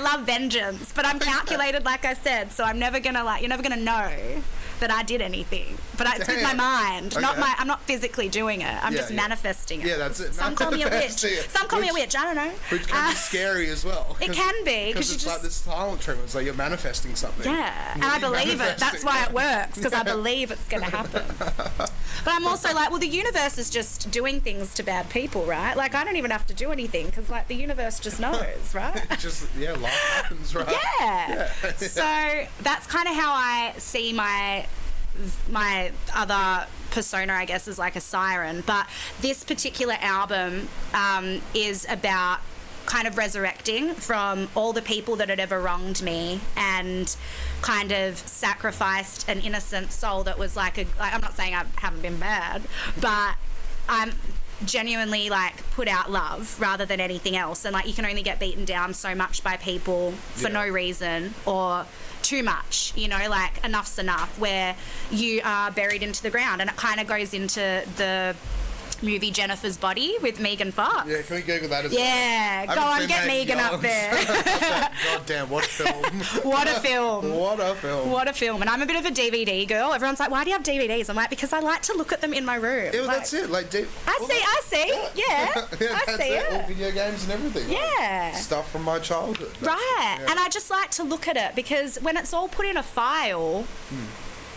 [SPEAKER 3] love vengeance. But I'm calculated, like I said, so I'm never gonna you're never gonna know that I did anything. But it's with my mind,
[SPEAKER 2] Okay.
[SPEAKER 3] I'm not physically doing it. I'm just manifesting it.
[SPEAKER 2] Yeah, that's it.
[SPEAKER 3] Some call me a witch. Some call me a witch. I don't know.
[SPEAKER 2] Which can be scary as well.
[SPEAKER 3] It can be
[SPEAKER 2] because it's like this silent treatment. It's like you're manifesting something.
[SPEAKER 3] Yeah, and I believe it. That's why it works, because I believe it's going to happen. But I'm also like, well, the universe is just doing things to bad people, right? Like, I don't even have to do anything, because like the universe just knows, right?
[SPEAKER 2] Life happens, right?
[SPEAKER 3] Yeah. So that's kind of how I see my other persona, I guess, is like a siren. But this particular album is about kind of resurrecting from all the people that had ever wronged me and kind of sacrificed an innocent soul that was like I'm not saying I haven't been bad, but I'm genuinely like put out love rather than anything else. And like you can only get beaten down so much by people for no reason or too much, you know, like enough's enough, where you are buried into the ground. And it kind of goes into the movie Jennifer's Body with Megan Fox.
[SPEAKER 2] Yeah, can we Google that as well?
[SPEAKER 3] Yeah, go on, get Megan up there.
[SPEAKER 2] God damn, what a film.
[SPEAKER 3] What a film.
[SPEAKER 2] What a film.
[SPEAKER 3] What a film. And I'm a bit of a DVD girl. Everyone's like, why do you have DVDs? I'm like, because I like to look at them in my room.
[SPEAKER 2] Yeah, well,
[SPEAKER 3] like,
[SPEAKER 2] that's it. Like,
[SPEAKER 3] I see. Yeah. I see it.
[SPEAKER 2] All video games and everything.
[SPEAKER 3] Yeah.
[SPEAKER 2] Like, stuff from my childhood.
[SPEAKER 3] Right. And I just like to look at it, because when it's all put in a file,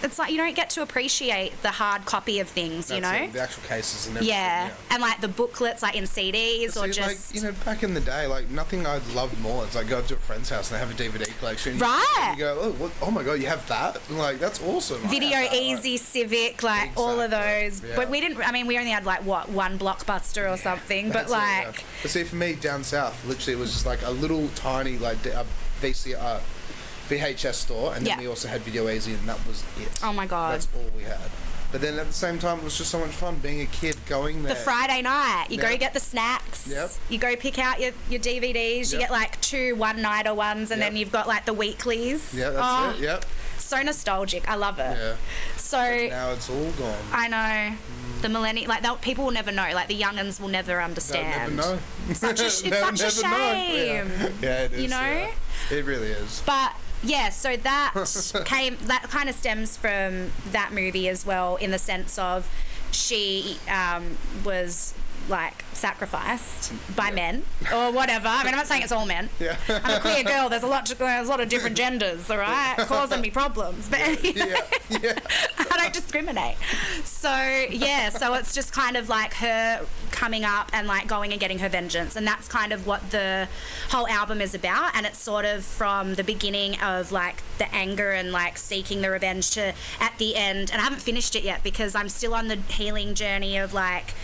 [SPEAKER 3] it's like you don't get to appreciate the hard copy of things, you know?
[SPEAKER 2] The actual cases and everything.
[SPEAKER 3] Yeah. And like the booklets, like in CDs or just.
[SPEAKER 2] Like, you know, back in the day, like nothing I loved more. It's like go to a friend's house and they have a DVD collection.
[SPEAKER 3] Right.
[SPEAKER 2] And you go, oh my God, you have that? And like, that's awesome.
[SPEAKER 3] Video Easy, Civic, like all of those.
[SPEAKER 2] Yeah.
[SPEAKER 3] But we only had like one Blockbuster or something. But like.
[SPEAKER 2] It, yeah. But see, for me, down south, literally it was just like a little tiny, like VHS store, and then we also had Video Easy, and that was it.
[SPEAKER 3] Oh my God.
[SPEAKER 2] That's all we had. But then at the same time, it was just so much fun being a kid going there.
[SPEAKER 3] The Friday night, you go get the snacks.
[SPEAKER 2] Yep.
[SPEAKER 3] You go pick out your DVDs. You get like 2 one-nighter ones, and then you've got like the weeklies.
[SPEAKER 2] Yeah, that's it. Yep.
[SPEAKER 3] So nostalgic. I love it.
[SPEAKER 2] Yeah.
[SPEAKER 3] So
[SPEAKER 2] but now it's all gone.
[SPEAKER 3] I know. The millennial, like people will never know. Like the youngins will never understand.
[SPEAKER 2] They'll never know.
[SPEAKER 3] It's such a shame.
[SPEAKER 2] Yeah, it is.
[SPEAKER 3] You know.
[SPEAKER 2] Yeah. It really is.
[SPEAKER 3] But yeah, so that that kind of stems from that movie as well, in the sense of she was like sacrificed by men or whatever. I mean, I'm not saying it's all men.
[SPEAKER 2] Yeah.
[SPEAKER 3] I'm a queer girl. There's a lot of different genders, all right, causing me problems. But anyway, I don't discriminate. So yeah, so it's just kind of like her coming up and like going and getting her vengeance, and that's kind of what the whole album is about. And it's sort of from the beginning of like the anger and like seeking the revenge to at the end. And I haven't finished it yet because I'm still on the healing journey of like.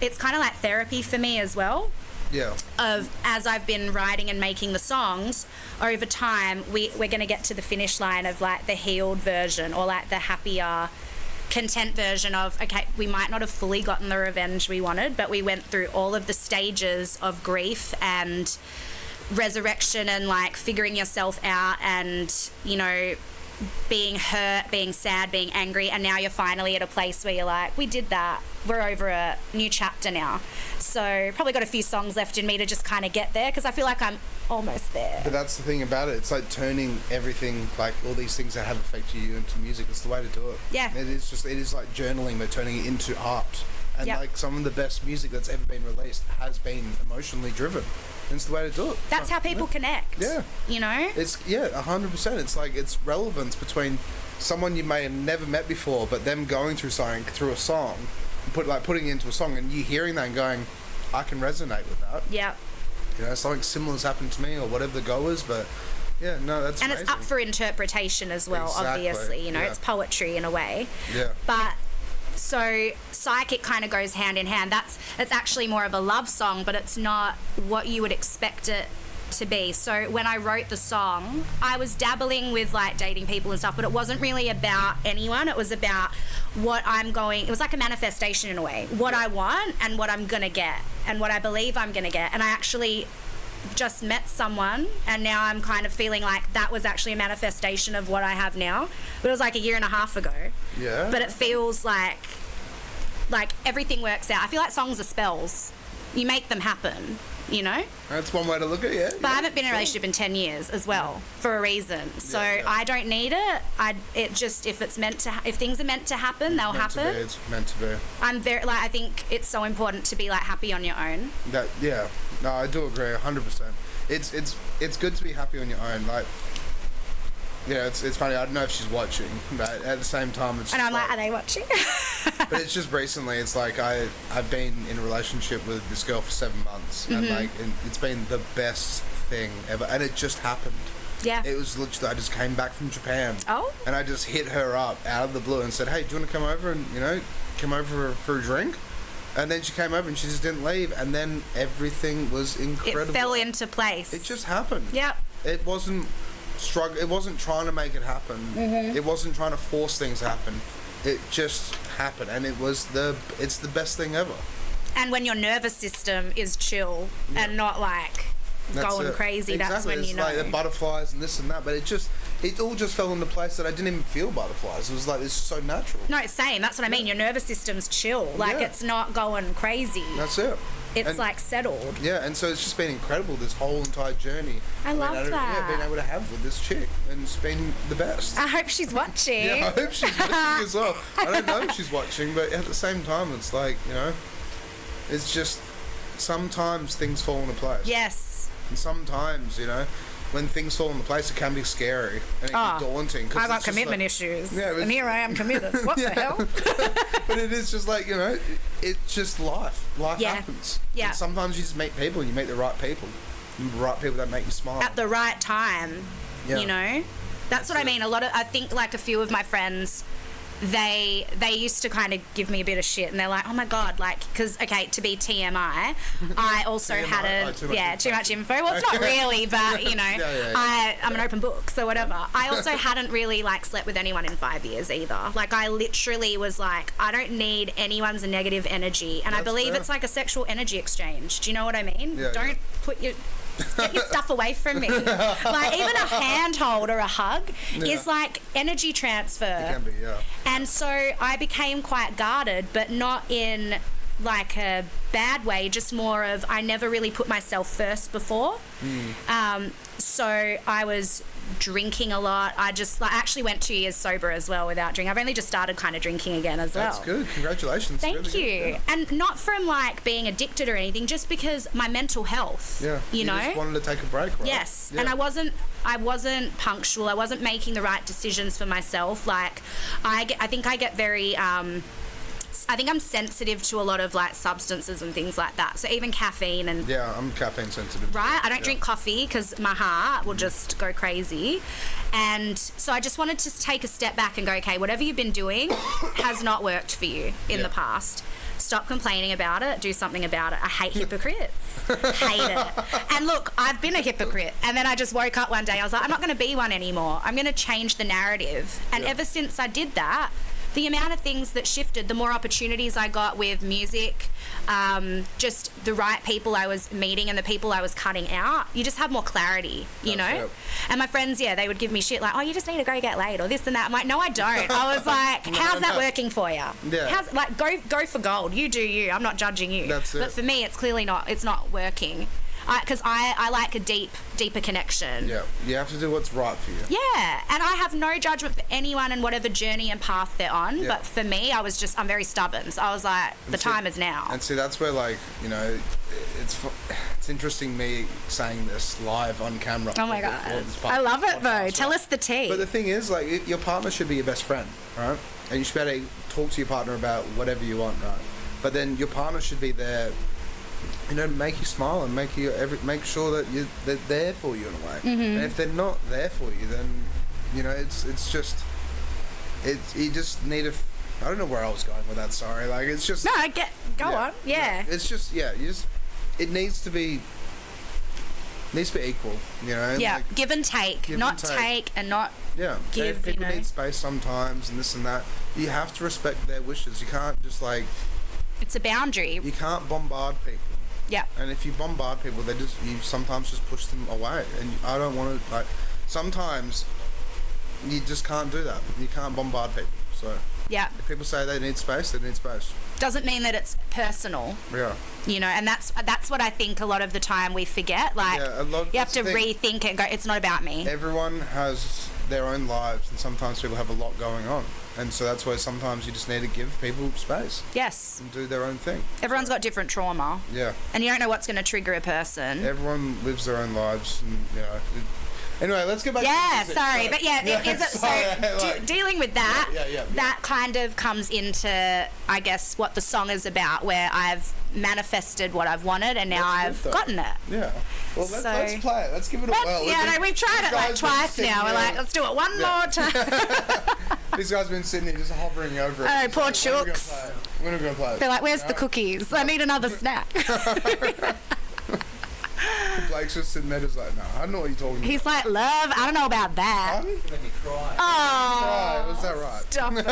[SPEAKER 3] It's kind of like therapy for me as well.
[SPEAKER 2] Yeah.
[SPEAKER 3] Of as I've been writing and making the songs, over time we're going to get to the finish line of like the healed version, or like the happier, content version of, okay, we might not have fully gotten the revenge we wanted, but we went through all of the stages of grief and resurrection and like figuring yourself out and, you know, being hurt, being sad, being angry, and now you're finally at a place where you're like, we did that, we're over a new chapter now. So probably got a few songs left in me to just kind of get there, because I feel like I'm almost there.
[SPEAKER 2] But that's the thing about it, it's like turning everything, like all these things that have affected you into music. It's the way to do it.
[SPEAKER 3] Yeah.
[SPEAKER 2] It is like journaling, but turning it into art. And like some of the best music that's ever been released has been emotionally driven. And it's the way to do it.
[SPEAKER 3] That's how people connect.
[SPEAKER 2] Yeah.
[SPEAKER 3] You know?
[SPEAKER 2] It's 100%. It's like it's relevance between someone you may have never met before, but them going through something through a song, and putting it into a song, and you hearing that and going, I can resonate with that.
[SPEAKER 3] Yeah.
[SPEAKER 2] You know, something similar has happened to me, or whatever the goal is, but yeah, no, that's
[SPEAKER 3] and
[SPEAKER 2] amazing.
[SPEAKER 3] It's up for interpretation as well.
[SPEAKER 2] Exactly.
[SPEAKER 3] Obviously, you know, it's poetry in a way.
[SPEAKER 2] Yeah.
[SPEAKER 3] But So Psychic kind of goes hand in hand. It's actually more of a love song, but it's not what you would expect it to be. So when I wrote the song, I was dabbling with like dating people and stuff, but it wasn't really about anyone. It was about it was like a manifestation in a way, what I want and what I'm gonna get and what I believe I'm gonna get. And I actually just met someone, and now I'm kind of feeling like that was actually a manifestation of what I have now. But it was like a year and a half ago.
[SPEAKER 2] Yeah.
[SPEAKER 3] But it feels like everything works out. I feel like songs are spells. You make them happen, you know?
[SPEAKER 2] That's one way to look at it, yeah.
[SPEAKER 3] But I haven't been in a relationship in 10 years as well, for a reason. So
[SPEAKER 2] Yeah.
[SPEAKER 3] I don't need it. If things are meant to happen, they'll happen.
[SPEAKER 2] It's meant to be.
[SPEAKER 3] I'm very, like, I think it's so important to be like happy on your own.
[SPEAKER 2] No, I do agree 100%. It's good to be happy on your own. Like, yeah, it's funny. I don't know if she's watching, but at the same time, it's.
[SPEAKER 3] And I'm like, are they watching?
[SPEAKER 2] But it's just recently. It's like I've been in a relationship with this girl for 7 months,
[SPEAKER 3] Mm-hmm.
[SPEAKER 2] and like it's been the best thing ever, and it just happened.
[SPEAKER 3] Yeah.
[SPEAKER 2] It was literally, I just came back from Japan.
[SPEAKER 3] Oh.
[SPEAKER 2] And I just hit her up out of the blue and said, hey, do you want to come over and, come over for a drink? And then she came over and she just didn't leave. And then everything was incredible.
[SPEAKER 3] It fell into place.
[SPEAKER 2] It just happened.
[SPEAKER 3] Yep.
[SPEAKER 2] It wasn't It wasn't trying to make it happen.
[SPEAKER 3] Mm-hmm.
[SPEAKER 2] It wasn't trying to force things to happen. It just happened. And it's the best thing ever.
[SPEAKER 3] And when your nervous system is chill and not like going crazy, that's when you know.
[SPEAKER 2] It's like the butterflies and this and that, but it all just fell into place that I didn't even feel butterflies. It was like, it's so natural.
[SPEAKER 3] No, it's same. That's what I mean. Your nervous system's chill. Like,
[SPEAKER 2] Yeah.
[SPEAKER 3] it's not going crazy.
[SPEAKER 2] That's it.
[SPEAKER 3] It's
[SPEAKER 2] And-
[SPEAKER 3] like settled.
[SPEAKER 2] Yeah, and so it's just been incredible, this whole entire journey.
[SPEAKER 3] I love that.
[SPEAKER 2] Yeah, being able to have with this chick, and it's been the best.
[SPEAKER 3] I hope she's watching.
[SPEAKER 2] Yeah, I hope she's watching as well. I don't know if she's watching, but at the same time, it's like, it's just sometimes things fall into place.
[SPEAKER 3] Yes.
[SPEAKER 2] And sometimes, when things fall into place, it can be scary and it can be daunting. 'cause
[SPEAKER 3] I got
[SPEAKER 2] it's just
[SPEAKER 3] commitment
[SPEAKER 2] like,
[SPEAKER 3] issues.
[SPEAKER 2] Yeah,
[SPEAKER 3] and here I am committed. What the hell?
[SPEAKER 2] But it is just like, it's just life. Life
[SPEAKER 3] Yeah.
[SPEAKER 2] happens.
[SPEAKER 3] Yeah.
[SPEAKER 2] And sometimes you just meet people, you meet the right people. The right people that make you smile.
[SPEAKER 3] At the right time,
[SPEAKER 2] Yeah.
[SPEAKER 3] That's what I mean. I think like a few of my friends, they used to kind of give me a bit of shit, and they're like, oh my god, like, because to be TMI, I also
[SPEAKER 2] TMI,
[SPEAKER 3] had too much info. Well, it's not really, but
[SPEAKER 2] Yeah.
[SPEAKER 3] I'm an open book, so whatever. I also hadn't really like slept with anyone in 5 years either. Like, I literally was like, I don't need anyone's negative energy, and I
[SPEAKER 2] That's
[SPEAKER 3] believe
[SPEAKER 2] fair.
[SPEAKER 3] it's like a sexual energy exchange. Do you know what I mean?
[SPEAKER 2] Yeah,
[SPEAKER 3] Don't put get your stuff away from me. Like, even a handhold or a hug is like energy transfer.
[SPEAKER 2] It can be, yeah.
[SPEAKER 3] And so I became quite guarded, but not in like a bad way, just more of I never really put myself first before. So I was drinking a lot. I actually went 2 years sober as well without drinking. I've only just started kind of drinking again as well.
[SPEAKER 2] That's good. Congratulations.
[SPEAKER 3] Thank
[SPEAKER 2] Really
[SPEAKER 3] you.
[SPEAKER 2] good. Yeah.
[SPEAKER 3] And not from like being addicted or anything, just because my mental health.
[SPEAKER 2] Yeah.
[SPEAKER 3] You know?
[SPEAKER 2] just wanted to take a break, right?
[SPEAKER 3] Yes.
[SPEAKER 2] Yeah.
[SPEAKER 3] And I wasn't punctual. I wasn't making the right decisions for myself. Like, I think I get very I think I'm sensitive to a lot of like substances and things like that. So even caffeine and
[SPEAKER 2] Yeah, I'm caffeine sensitive.
[SPEAKER 3] right? I don't
[SPEAKER 2] Yeah.
[SPEAKER 3] drink coffee because my heart will just go crazy. And so I just wanted to take a step back and go, okay, whatever you've been doing has not worked for you in the past. Stop complaining about it. Do something about it. I hate hypocrites. Hate it. And look, I've been a hypocrite. And then I just woke up one day. I was like, I'm not going to be one anymore. I'm going to change the narrative. And ever since I did that, the amount of things that shifted, the more opportunities I got with music, just the right people I was meeting and the people I was cutting out, you just have more clarity, you know?
[SPEAKER 2] Yep.
[SPEAKER 3] And my friends, they would give me shit like, oh, you just need to go get laid or this and that. I'm like, no, I don't. I was like, how's that working for you?
[SPEAKER 2] Yeah.
[SPEAKER 3] How's, like, go for gold. You do you. I'm not judging you.
[SPEAKER 2] That's it.
[SPEAKER 3] But for me, it's clearly not. It's not working. Because I like a deeper connection.
[SPEAKER 2] Yeah, you have to do what's right for you.
[SPEAKER 3] Yeah, and I have no judgment for anyone and whatever journey and path they're on.
[SPEAKER 2] Yeah.
[SPEAKER 3] But for me, I'm very stubborn. So I was like, the time is now.
[SPEAKER 2] And see, that's where, like, it's interesting me saying this live on camera.
[SPEAKER 3] Oh my
[SPEAKER 2] for
[SPEAKER 3] God.
[SPEAKER 2] this
[SPEAKER 3] I love it
[SPEAKER 2] podcast,
[SPEAKER 3] though.
[SPEAKER 2] right?
[SPEAKER 3] Tell us the tea.
[SPEAKER 2] But the thing is, like, your partner should be your best friend, right? And you should be able to talk to your partner about whatever you want, right? But then your partner should be there, make you smile and make sure that they're there for you in a way.
[SPEAKER 3] Mm-hmm.
[SPEAKER 2] And if they're not there for you, then, it's just, you just need to I don't know where I was going with that. Sorry. Like it's just.
[SPEAKER 3] No, I get. Go on. Yeah.
[SPEAKER 2] It's just it needs to be. Needs to be equal, you know.
[SPEAKER 3] Yeah,
[SPEAKER 2] like,
[SPEAKER 3] give and take, not take and not give.
[SPEAKER 2] People
[SPEAKER 3] you know.
[SPEAKER 2] need space sometimes, and this and that. You have to respect their wishes. You can't just like.
[SPEAKER 3] It's a boundary.
[SPEAKER 2] You can't bombard people.
[SPEAKER 3] Yeah.
[SPEAKER 2] And if you bombard people, you sometimes just push them away. And I don't want to like. Sometimes you just can't do that. You can't bombard people. So.
[SPEAKER 3] Yeah.
[SPEAKER 2] If people say they need space, they need space.
[SPEAKER 3] Doesn't mean that it's personal.
[SPEAKER 2] Yeah.
[SPEAKER 3] You know, and that's what I think a lot of the time we forget. Like, you have to rethink it and go, it's not about me.
[SPEAKER 2] Everyone has their own lives, and sometimes people have a lot going on. And so that's why sometimes you just need to give people space.
[SPEAKER 3] Yes.
[SPEAKER 2] And do their own thing.
[SPEAKER 3] Everyone's got different trauma.
[SPEAKER 2] Yeah.
[SPEAKER 3] And you don't know what's going to trigger a person.
[SPEAKER 2] Everyone lives their own lives, and anyway, let's get back to music.
[SPEAKER 3] Sorry. But dealing with that, that kind of comes into, I guess, what the song is about, where I've manifested what I've wanted and now I've gotten it.
[SPEAKER 2] Yeah. Well, let's play it. Let's give it a whirl.
[SPEAKER 3] We've tried it like twice now. We're like, let's do it one more time.
[SPEAKER 2] These guys have been sitting here just hovering over it.
[SPEAKER 3] Oh, poor chooks.
[SPEAKER 2] When are we going to play it?
[SPEAKER 3] They're like, where's the cookies? I need another snack.
[SPEAKER 2] Blake's just sitting there just like, no, I don't know what you're talking about.
[SPEAKER 3] He's like, love, I don't know about that.
[SPEAKER 2] Pardon?
[SPEAKER 4] You made me cry.
[SPEAKER 3] Oh.
[SPEAKER 2] Was that right?
[SPEAKER 3] Stop it.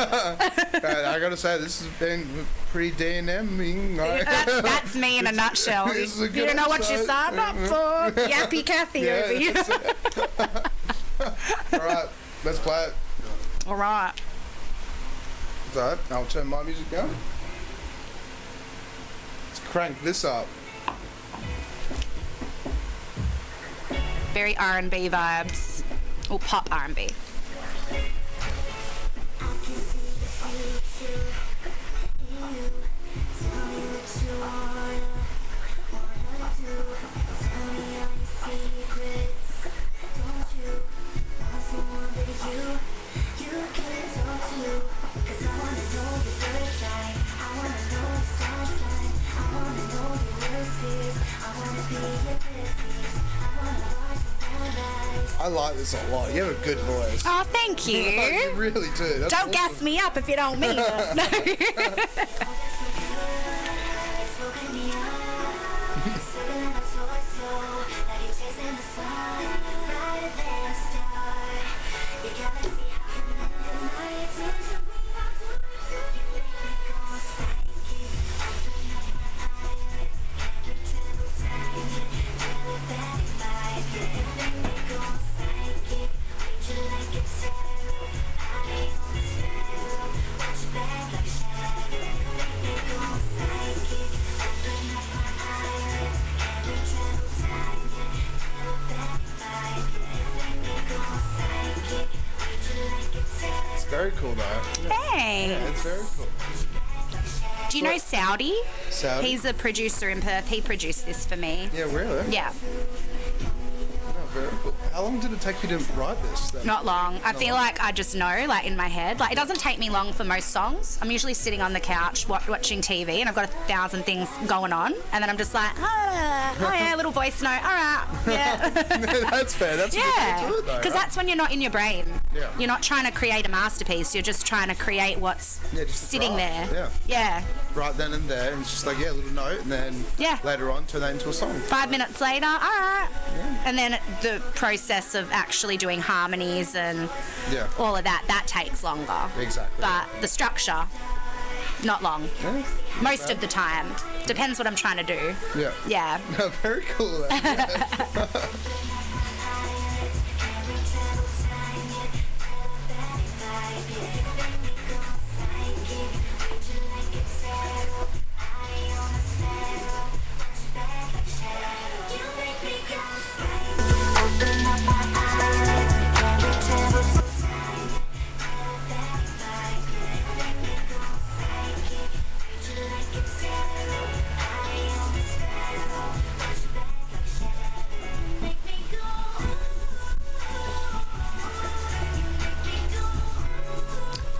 [SPEAKER 2] I got to say, this has been pretty D&M-ing.
[SPEAKER 3] That's me in a nutshell. You don't know what you signed up for. Yappy Kathy over here.
[SPEAKER 2] All right, let's play it.
[SPEAKER 3] All right.
[SPEAKER 2] So, I'll turn my music down. Let's crank this up.
[SPEAKER 3] Very R&B vibes, or pop R&B.
[SPEAKER 2] I like this a lot. You have a good voice.
[SPEAKER 3] Oh, thank you.
[SPEAKER 2] You really do. That's
[SPEAKER 3] don't gas me up if you don't mean it. No.
[SPEAKER 2] Very cool though.
[SPEAKER 3] Thanks.
[SPEAKER 2] Yeah, it's very cool.
[SPEAKER 3] Do you know Saudi?
[SPEAKER 2] Saudi?
[SPEAKER 3] He's a producer in Perth. He produced this for me.
[SPEAKER 2] Yeah, really?
[SPEAKER 3] Yeah.
[SPEAKER 2] Oh, very cool. How long did it take you to write this then?
[SPEAKER 3] Not long. I feel like I just know, like in my head. Like it doesn't take me long for most songs. I'm usually sitting on the couch watching TV and I've got 1,000 things going on, and then I'm just like, oh yeah, little voice note. All right, yeah.
[SPEAKER 2] That's fair. That's a good way to do it though.
[SPEAKER 3] Because that's when you're not in your brain.
[SPEAKER 2] Yeah.
[SPEAKER 3] You're not trying to create a masterpiece. You're just trying to create what's sitting there.
[SPEAKER 2] Yeah.
[SPEAKER 3] Yeah.
[SPEAKER 2] Right then and there, and it's just like a little note, and then later on turn that into a song.
[SPEAKER 3] 5 minutes later, all right. Yeah. And then the process of actually doing harmonies and all of that takes longer.
[SPEAKER 2] Exactly.
[SPEAKER 3] But the structure, not long.
[SPEAKER 2] Yeah.
[SPEAKER 3] Most of the time. Depends what I'm trying to do.
[SPEAKER 2] Yeah.
[SPEAKER 3] Yeah.
[SPEAKER 2] Very cool.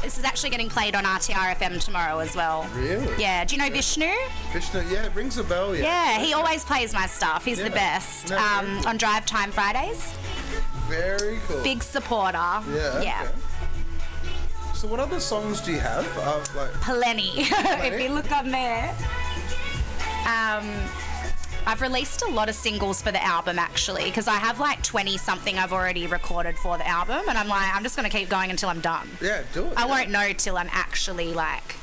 [SPEAKER 3] This is actually getting played on RTR FM tomorrow as well.
[SPEAKER 2] Really?
[SPEAKER 3] Yeah. Do you know Vishnu?
[SPEAKER 2] Vishnu, yeah, it rings a bell, yeah.
[SPEAKER 3] Yeah, he always plays my stuff. He's the best.
[SPEAKER 2] No,
[SPEAKER 3] on Drive Time Fridays.
[SPEAKER 2] Very cool.
[SPEAKER 3] Big supporter.
[SPEAKER 2] Yeah.
[SPEAKER 3] Yeah.
[SPEAKER 2] Okay. So what other songs do you have?
[SPEAKER 3] Plenty. If you look on there. I've released a lot of singles for the album actually, because I have like 20 something I've already recorded for the album, and I'm like, I'm just going to keep going until I'm done.
[SPEAKER 2] Yeah, do it.
[SPEAKER 3] I won't know till I'm actually like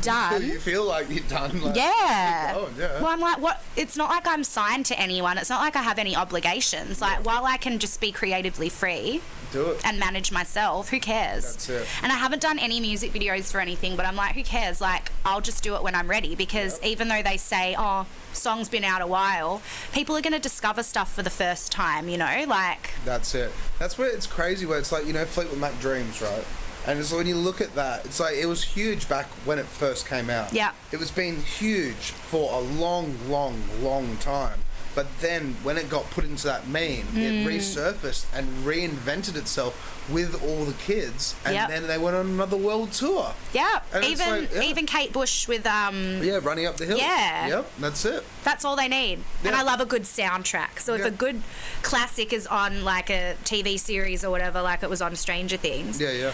[SPEAKER 3] done.
[SPEAKER 2] You feel like you're done. Like,
[SPEAKER 3] yeah.
[SPEAKER 2] Yeah.
[SPEAKER 3] Well, I'm like, what? It's not like I'm signed to anyone. It's not like I have any obligations. Like, while I can just be creatively free,
[SPEAKER 2] do it
[SPEAKER 3] and manage myself, who cares?
[SPEAKER 2] That's it.
[SPEAKER 3] And I haven't done any music videos for anything, but I'm like, who cares? Like, I'll just do it when I'm ready, because even though they say, oh, song's been out a while, people are going to discover stuff for the first time, you know, like.
[SPEAKER 2] That's it. That's where it's crazy, where it's like, you know, Fleetwood Mac Dreams, right? And it's when you look at that, it's like, it was huge back when it first came out.
[SPEAKER 3] Yeah.
[SPEAKER 2] It was been huge for a long, long, long time. But then when it got put into that meme, it resurfaced and reinvented itself with all the kids, and then they went on another world tour.
[SPEAKER 3] Yeah.
[SPEAKER 2] And
[SPEAKER 3] Even Kate Bush with
[SPEAKER 2] Running Up the Hill.
[SPEAKER 3] Yeah.
[SPEAKER 2] Yep, that's it.
[SPEAKER 3] That's all they need. Yeah. And I love a good soundtrack. So if a good classic is on like a TV series or whatever, like it was on Stranger Things.
[SPEAKER 2] Yeah.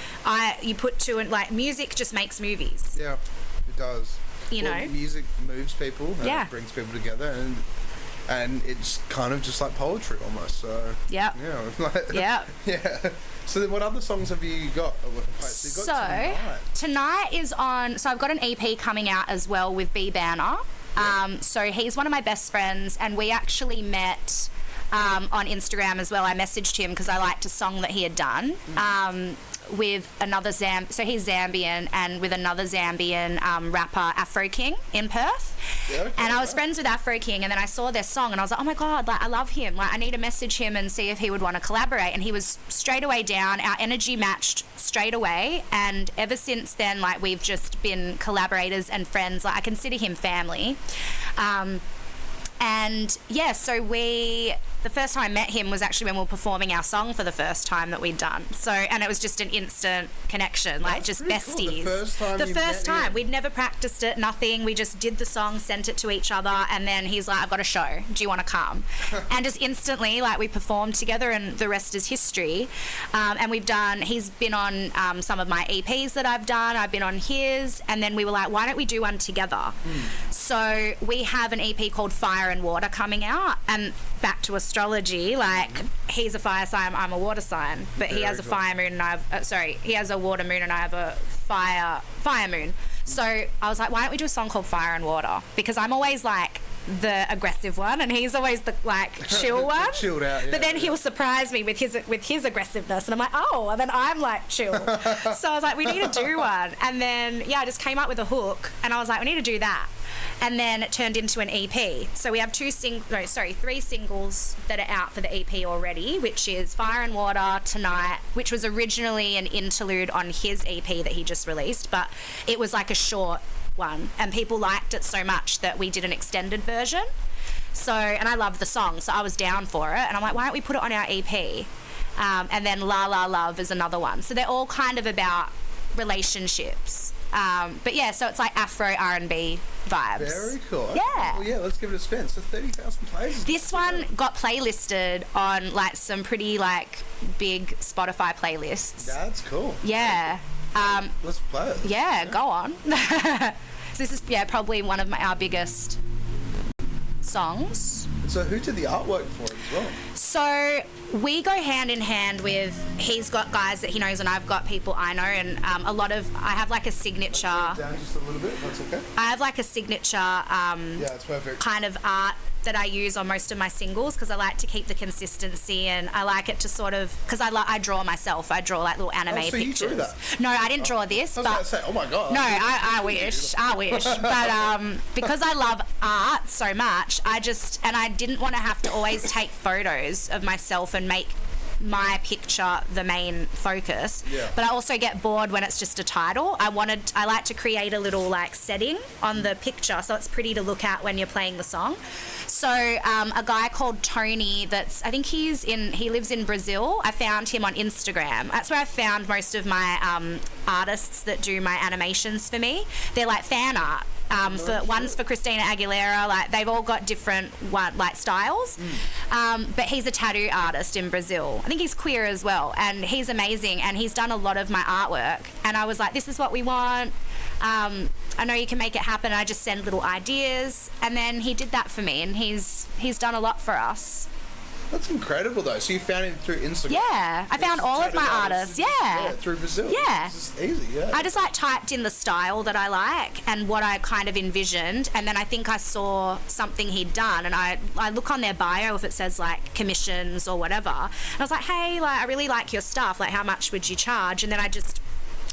[SPEAKER 3] You put two and like music just makes movies.
[SPEAKER 2] Yeah, it does.
[SPEAKER 3] You know,
[SPEAKER 2] music moves people and it brings people together, and it's kind of just like poetry almost. So yeah. So then what other songs have you got? So
[SPEAKER 3] tonight is on. So I've got an EP coming out as well with B Banner. So he's one of my best friends, and we actually met on Instagram as well. I messaged him because I liked a song that he had done with another so he's Zambian, and with another Zambian rapper, Afro King, in Perth. And I was friends with Afro King, and then I saw their song and I was like, oh my god, like I love him, like I need to message him and see if he would want to collaborate. And he was straight away down. Our energy matched straight away, and ever since then, like we've just been collaborators and friends. Like I consider him family. And yeah, so the first time I met him was actually when we were performing our song for the first time that we'd done. So, and it was just an instant connection, like just besties.
[SPEAKER 2] Cool. The first time
[SPEAKER 3] we'd never practiced it, nothing. We just did the song, sent it to each other, and then he's like, I've got a show. Do you want to come? And just instantly, like we performed together, and the rest is history. And he's been on some of my EPs that I've done. I've been on his, and then we were like, why don't we do one together? So we have an EP called Fire and Water coming out, and back to astrology, like he's a fire sign, I'm a water sign, but he has a fire moon and he has a water moon and I have a fire moon. So I was like, why don't we do a song called Fire and Water? Because I'm always like the aggressive one, and he's always the like chill one.
[SPEAKER 2] Chilled out, yeah.
[SPEAKER 3] But then he'll surprise me with his aggressiveness, and I'm like, oh, and then I'm like chill. So I was like, we need to do one, and then I just came up with a hook, and I was like, we need to do that. And then it turned into an EP. So we have 3 singles that are out for the EP already, which is Fire and Water, Tonight, which was originally an interlude on his EP that he just released, but it was like a short one, and people liked it so much that we did an extended version. So, and I loved the song, so I was down for it, and I'm like, why don't we put it on our EP? And then La La Love is another one. So they're all kind of about relationships. But yeah, so it's like Afro R&B vibes.
[SPEAKER 2] Very cool.
[SPEAKER 3] Yeah.
[SPEAKER 2] Well, yeah, let's give it a spin. So 30,000 plays.
[SPEAKER 3] This one got playlisted on like some pretty like big Spotify playlists.
[SPEAKER 2] That's cool.
[SPEAKER 3] Yeah.
[SPEAKER 2] Let's play it.
[SPEAKER 3] Yeah, go on. So this is probably one of our biggest songs.
[SPEAKER 2] So who did the artwork for it as well?
[SPEAKER 3] So we go hand in hand with, he's got guys that he knows and I've got people I know, and I have like a signature.
[SPEAKER 2] Down just a little bit, that's okay.
[SPEAKER 3] I have like a signature
[SPEAKER 2] it's perfect.
[SPEAKER 3] kind of art that I use on most of my singles, because I like to keep the consistency, and I like it to sort of, because I draw myself. I draw like little anime pictures.
[SPEAKER 2] You drew that?
[SPEAKER 3] No, I didn't draw this.
[SPEAKER 2] I was about to say, oh my god.
[SPEAKER 3] No, I wish. But because I love art so much, I didn't want to have to always take photos of myself and make my picture the main focus. But I also get bored when it's just a title. I like to create a little like setting on the picture so it's pretty to look at when you're playing the song. So a guy called Tony, I think he lives in Brazil. I found him on Instagram. That's where I found most of my artists that do my animations for me. They're like fan art. One's for Christina Aguilera. Like, they've all got different styles. But he's a tattoo artist in Brazil. I think he's queer as well, and he's amazing. And he's done a lot of my artwork. And I was like, this is what we want. I know you can make it happen. I just send little ideas, and then he did that for me, and he's done a lot for us.
[SPEAKER 2] That's incredible, though. So you found him through Instagram?
[SPEAKER 3] Yeah, I found all of my artists. Yeah,
[SPEAKER 2] through Brazil.
[SPEAKER 3] Yeah,
[SPEAKER 2] this is easy. Yeah,
[SPEAKER 3] I just like typed in the style that I like and what I kind of envisioned, and then I think I saw something he'd done, and I look on their bio if it says like commissions or whatever, and I was like, hey, like, I really like your stuff. Like, how much would you charge? And then I just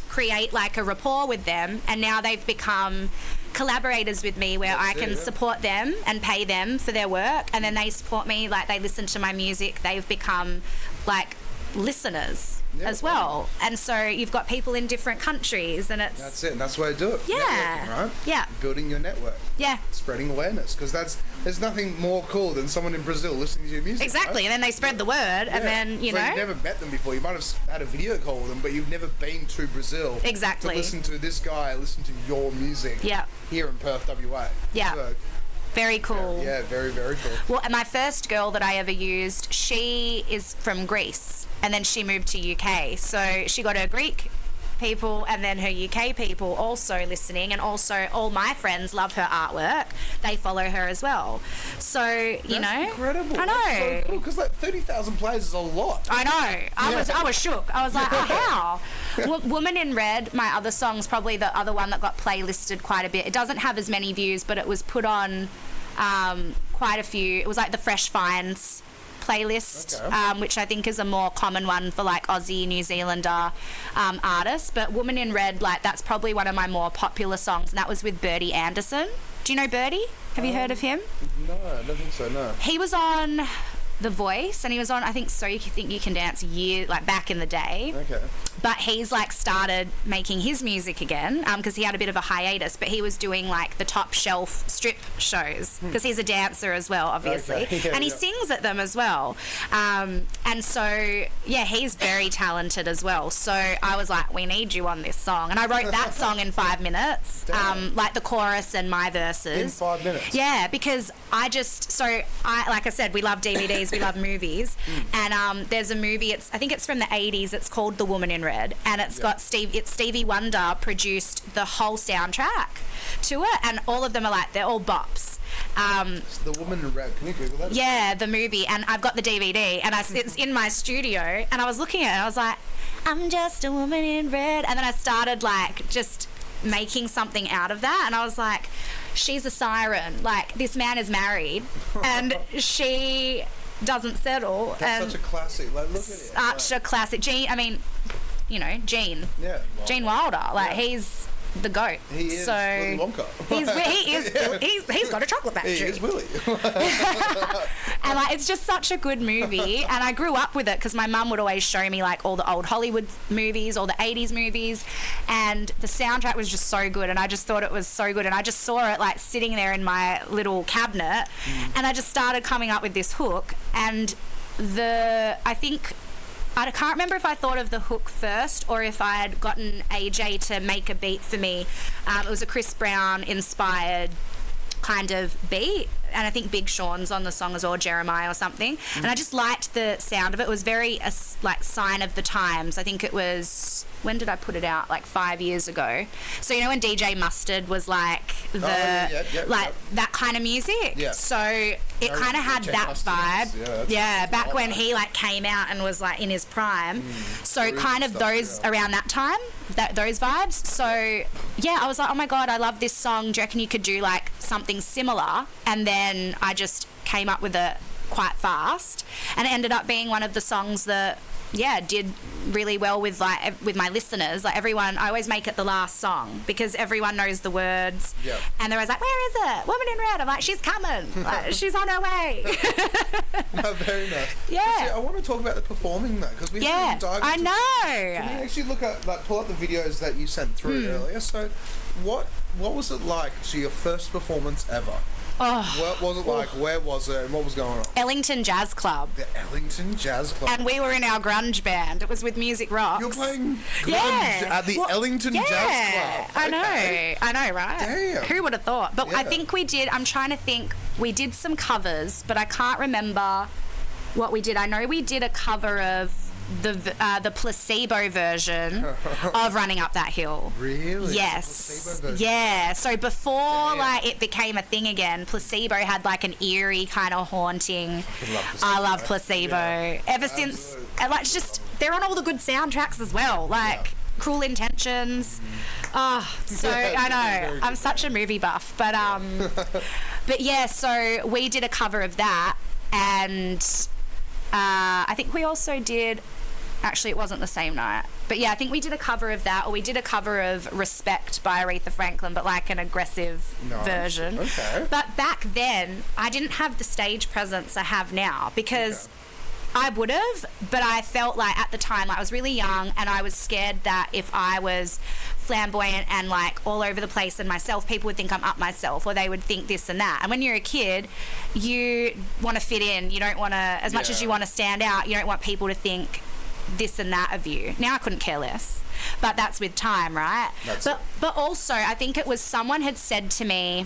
[SPEAKER 3] create like a rapport with them, and now they've become collaborators with me where I can support them and pay them for their work, and then they support me, like they listen to my music. They've become like listeners as well, and so you've got people in different countries, and
[SPEAKER 2] that's it, and that's the way to do it.
[SPEAKER 3] Yeah,
[SPEAKER 2] right?
[SPEAKER 3] Yeah,
[SPEAKER 2] building your network. Yeah, spreading awareness, because there's nothing more cool than someone in Brazil listening to your music.
[SPEAKER 3] Exactly, right? And then they spread the word, and then you've
[SPEAKER 2] never met them before. You might have had a video call with them, but you've never been to Brazil.
[SPEAKER 3] Exactly.
[SPEAKER 2] To listen to this guy, listen to your music. Yeah. Here in Perth, WA.
[SPEAKER 3] Yeah. So, very cool.
[SPEAKER 2] Yeah, very, very cool.
[SPEAKER 3] Well, and my first girl that I ever used, she is from Greece, and then she moved to UK. So she got her Greek people and then her UK people also listening, and also all my friends love her artwork. They follow her as well. So,
[SPEAKER 2] That's incredible.
[SPEAKER 3] I know.
[SPEAKER 2] That's so cool, because like 30,000 plays is a lot.
[SPEAKER 3] I know. I was shook. I was like, oh, how? Woman in Red, my other song's probably the other one that got playlisted quite a bit. It doesn't have as many views, but it was put on quite a few. It was like the Fresh Finds playlist, which I think is a more common one for like Aussie, New Zealander artists. But Woman in Red, like, that's probably one of my more popular songs, and that was with Birdie Anderson. Do you know Birdie? Have you heard of him?
[SPEAKER 2] No, I don't think so, no.
[SPEAKER 3] He was on The Voice, and he was on, I think, So You Think You Can Dance like back in the day.
[SPEAKER 2] Okay.
[SPEAKER 3] But he's like started making his music again, because he had a bit of a hiatus, but he was doing like the top shelf strip shows, because he's a dancer as well, obviously. Okay. And he sings at them as well. And so, yeah, he's very talented as well. So I was like, we need you on this song. And I wrote that song in 5 minutes, like the chorus and my verses.
[SPEAKER 2] In 5 minutes?
[SPEAKER 3] Yeah, because like I said, we love DVDs, we love movies. And there's a movie, I think it's from the 80s, it's called The Woman in Red. And it's got Stevie Wonder produced the whole soundtrack to it, and all of them they're all bops.
[SPEAKER 2] The Woman in Red, can you Google that?
[SPEAKER 3] Yeah, the movie, and I've got the DVD, and it's in my studio, and I was looking at it, and I was like, I'm just a woman in red, and then I started like just making something out of that, and I was like, she's a siren, like this man is married, and she doesn't settle.
[SPEAKER 2] That's
[SPEAKER 3] and
[SPEAKER 2] such a classic. Like, look at it.
[SPEAKER 3] Such a classic. Gene. Gene.
[SPEAKER 2] Yeah.
[SPEAKER 3] Gene Wilder. Like, he's the GOAT.
[SPEAKER 2] He is
[SPEAKER 3] so
[SPEAKER 2] Willy Wonka.
[SPEAKER 3] He is. He's got a chocolate factory.
[SPEAKER 2] He is Willy.
[SPEAKER 3] And like, it's just such a good movie. And I grew up with it because my mum would always show me like all the old Hollywood movies, all the 80s movies, and the soundtrack was just so good. And I just thought it was so good. And I just saw it like sitting there in my little cabinet, and I just started coming up with this hook. And I can't remember if I thought of the hook first or if I had gotten AJ to make a beat for me. It was a Chris Brown inspired kind of beat, and I think Big Sean's on the song as well, Jeremiah or something. And I just liked the sound of it. It was very like sign of the times. I think it was, when did I put it out? Like 5 years ago. So when DJ Mustard was like that kind of music. Yeah. So it kind of had that vibe. Yeah, back when he like came out and was like in his prime. So kind of those around that time, those vibes. So yeah, I was like, oh my God, I love this song. Do you reckon you could do like something similar? And then I just came up with it quite fast, and it ended up being one of the songs that did really well with my listeners. Like everyone, I always make it the last song because everyone knows the words. Yeah. And they're always like, where is it? Woman in Red. I'm like, she's coming. Like, she's on her way.
[SPEAKER 2] No, very nice.
[SPEAKER 3] Yeah.
[SPEAKER 2] See, I want to talk about the performing though, because we haven't dived into.
[SPEAKER 3] I know.
[SPEAKER 2] Can you actually look at pull up the videos that you sent through earlier? So, what was it like? So your first performance ever?
[SPEAKER 3] Oh,
[SPEAKER 2] What was it like? Where was it? And what was going on?
[SPEAKER 3] Ellington Jazz Club.
[SPEAKER 2] The Ellington Jazz Club.
[SPEAKER 3] And we were in our grunge band. It was with Music Rocks.
[SPEAKER 2] You're playing grunge
[SPEAKER 3] Yeah.
[SPEAKER 2] at the
[SPEAKER 3] Well,
[SPEAKER 2] Ellington Jazz Club.
[SPEAKER 3] I
[SPEAKER 2] Okay.
[SPEAKER 3] know, right?
[SPEAKER 2] Damn.
[SPEAKER 3] Who would have thought? But I
[SPEAKER 2] Yeah.
[SPEAKER 3] think we did, I'm trying to think, we did some covers, but I can't remember what we did. I know we did a cover of the placebo version of Running Up That Hill.
[SPEAKER 2] Really?
[SPEAKER 3] Yes.
[SPEAKER 2] Placebo version.
[SPEAKER 3] Yeah. So before
[SPEAKER 2] Damn.
[SPEAKER 3] like it became a thing again, placebo had like an eerie kind of haunting.
[SPEAKER 2] love Placebo.
[SPEAKER 3] I love placebo.
[SPEAKER 2] Yeah.
[SPEAKER 3] Ever since,
[SPEAKER 2] Absolutely.
[SPEAKER 3] and like just they're on all the good soundtracks as well. Like Cruel Intentions. Oh, so I know
[SPEAKER 2] Very
[SPEAKER 3] I'm
[SPEAKER 2] good.
[SPEAKER 3] such a movie buff, but but yeah. So we did a cover of that, and I think we also did. Actually, it wasn't the same night. But yeah, I think we did a cover of that, or we did a cover of Respect by Aretha Franklin, but like an aggressive
[SPEAKER 2] Nice.
[SPEAKER 3] version.
[SPEAKER 2] Okay.
[SPEAKER 3] But back then, I didn't have the stage presence I have now because I would have, but I felt like at the time I was really young and I was scared that if I was flamboyant and like all over the place and myself, people would think I'm up myself or they would think this and that. And when you're a kid, you want to fit in. You don't want to, as much as
[SPEAKER 2] Yeah.
[SPEAKER 3] you want to stand out, you don't want people to think this and that of you. Now I couldn't care less, but that's with time, right?
[SPEAKER 2] That's
[SPEAKER 3] But also I think it was someone had said to me,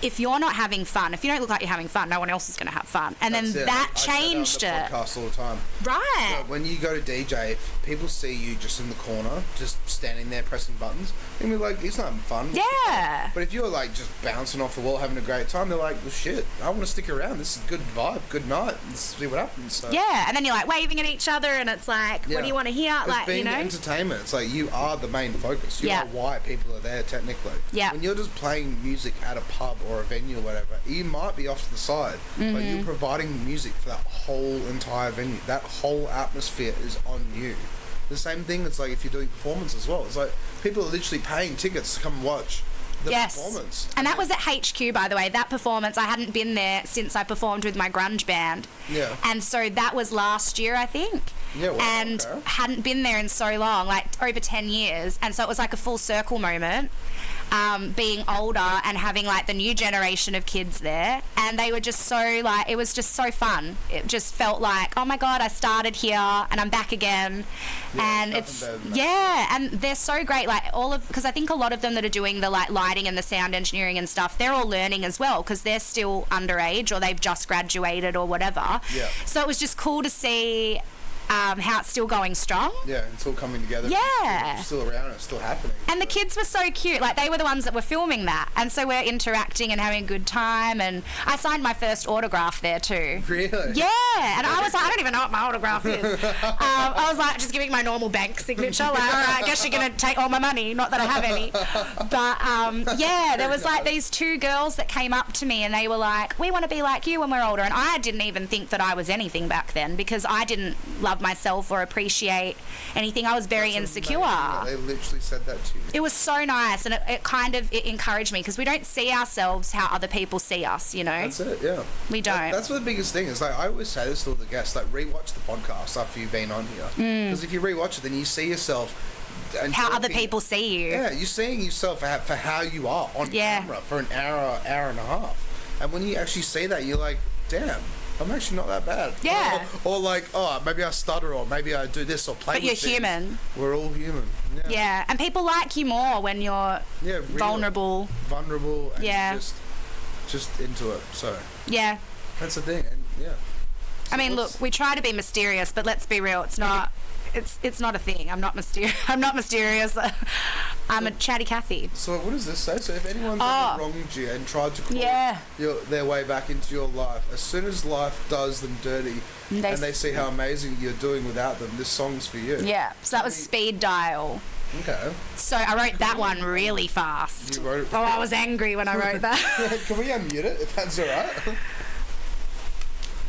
[SPEAKER 3] if you're not having fun, if you don't look like you're having fun, no one else is going to have fun. And
[SPEAKER 2] That's
[SPEAKER 3] then
[SPEAKER 2] it.
[SPEAKER 3] that
[SPEAKER 2] I say
[SPEAKER 3] changed
[SPEAKER 2] that on
[SPEAKER 3] it.
[SPEAKER 2] the podcast all the time.
[SPEAKER 3] Right.
[SPEAKER 2] But when you go to DJ, if people see you just in the corner, just standing there pressing buttons, they'll be like, he's not having fun.
[SPEAKER 3] Yeah.
[SPEAKER 2] But if you're like just bouncing off the wall, having a great time, they're like, well, shit, I want to stick around. This is a good vibe, good night. Let's see what happens. So,
[SPEAKER 3] Yeah. And then you're like waving at each other and it's like,
[SPEAKER 2] Yeah.
[SPEAKER 3] what do you want to hear?
[SPEAKER 2] It's
[SPEAKER 3] Like,
[SPEAKER 2] being
[SPEAKER 3] you know?
[SPEAKER 2] entertainment. It's like you are the main focus. You
[SPEAKER 3] Yeah.
[SPEAKER 2] are why people are there technically.
[SPEAKER 3] Yeah.
[SPEAKER 2] When you're just playing music at a pub or a venue or whatever, you might be off to the side, but
[SPEAKER 3] Mm-hmm.
[SPEAKER 2] you're providing music for that whole entire venue. That whole atmosphere is on you. The same thing. It's like if you're doing performance as well. It's like people are literally paying tickets to come and watch the performance.
[SPEAKER 3] And that was at HQ, by the way. That performance, I hadn't been there since I performed with my grunge band.
[SPEAKER 2] Yeah.
[SPEAKER 3] And so that was last year, I think.
[SPEAKER 2] Yeah, wow,
[SPEAKER 3] and
[SPEAKER 2] okay.
[SPEAKER 3] hadn't been there in so long, like over 10 years. And so it was like a full circle moment. Being older and having like the new generation of kids there, and they were just so like, it was just so fun. It just felt like, oh my god, I started here and I'm back again.
[SPEAKER 2] Yeah,
[SPEAKER 3] And
[SPEAKER 2] nothing
[SPEAKER 3] it's
[SPEAKER 2] better than that.
[SPEAKER 3] yeah, and they're so great. Like all of, because I think a lot of them that are doing the like lighting and the sound engineering and stuff, they're all learning as well because they're still underage or they've just graduated or whatever.
[SPEAKER 2] Yeah.
[SPEAKER 3] So it was just cool to see how it's still going strong.
[SPEAKER 2] Yeah, it's all coming together.
[SPEAKER 3] Yeah.
[SPEAKER 2] It's still around. It's still happening.
[SPEAKER 3] And the kids were so cute. Like, they were the ones that were filming that. And so we're interacting and having a good time. And I signed my first autograph there, too.
[SPEAKER 2] Really?
[SPEAKER 3] Yeah. And I was like, I don't even know what my autograph is. I was like, just giving my normal bank signature. Like, all right, I guess you're going to take all my money. Not that I have any. But, yeah, there was like these two girls that came up to me and they were like, we want to be like you when we're older. And I didn't even think that I was anything back then because I didn't love myself or appreciate anything. I was very
[SPEAKER 2] That's
[SPEAKER 3] insecure.
[SPEAKER 2] amazing that they literally said that to you.
[SPEAKER 3] It was so nice, and it kind of it encouraged me because we don't see ourselves how other people see us, you know.
[SPEAKER 2] That's it, yeah.
[SPEAKER 3] We don't.
[SPEAKER 2] That's what the biggest thing is. Like, I always say this to all the guests, like, rewatch the podcast after you've been on here. Because if you rewatch it, then you see yourself and
[SPEAKER 3] How other
[SPEAKER 2] talking-
[SPEAKER 3] people see you.
[SPEAKER 2] Yeah, you're seeing yourself for how you are on
[SPEAKER 3] Yeah.
[SPEAKER 2] camera for an hour and a half. And when you actually see that, you're like, damn, I'm actually not that bad.
[SPEAKER 3] Yeah.
[SPEAKER 2] Or like, oh, maybe I stutter, or maybe I do this, or play
[SPEAKER 3] But
[SPEAKER 2] with
[SPEAKER 3] you're
[SPEAKER 2] things.
[SPEAKER 3] human.
[SPEAKER 2] We're all human. Yeah.
[SPEAKER 3] Yeah, and people like you more when you're
[SPEAKER 2] Yeah, real,
[SPEAKER 3] vulnerable.
[SPEAKER 2] vulnerable, and
[SPEAKER 3] Yeah.
[SPEAKER 2] just into it. So
[SPEAKER 3] Yeah.
[SPEAKER 2] that's the thing, and yeah.
[SPEAKER 3] I mean, look, we try to be mysterious, but let's be real, it's not. It's not a thing. I'm not mysterious. I'm not mysterious. I'm a chatty Cathy.
[SPEAKER 2] So what does this say? So if anyone's
[SPEAKER 3] Oh.
[SPEAKER 2] ever wronged you and tried to claw
[SPEAKER 3] Yeah.
[SPEAKER 2] their way back into your life, as soon as life does them dirty and they see how amazing you're doing without them, this song's for you.
[SPEAKER 3] Yeah. So that was Speed Dial.
[SPEAKER 2] Okay.
[SPEAKER 3] So I wrote that one really fast.
[SPEAKER 2] You wrote it.
[SPEAKER 3] Oh, I was angry when I wrote that.
[SPEAKER 2] Can we unmute it if that's alright?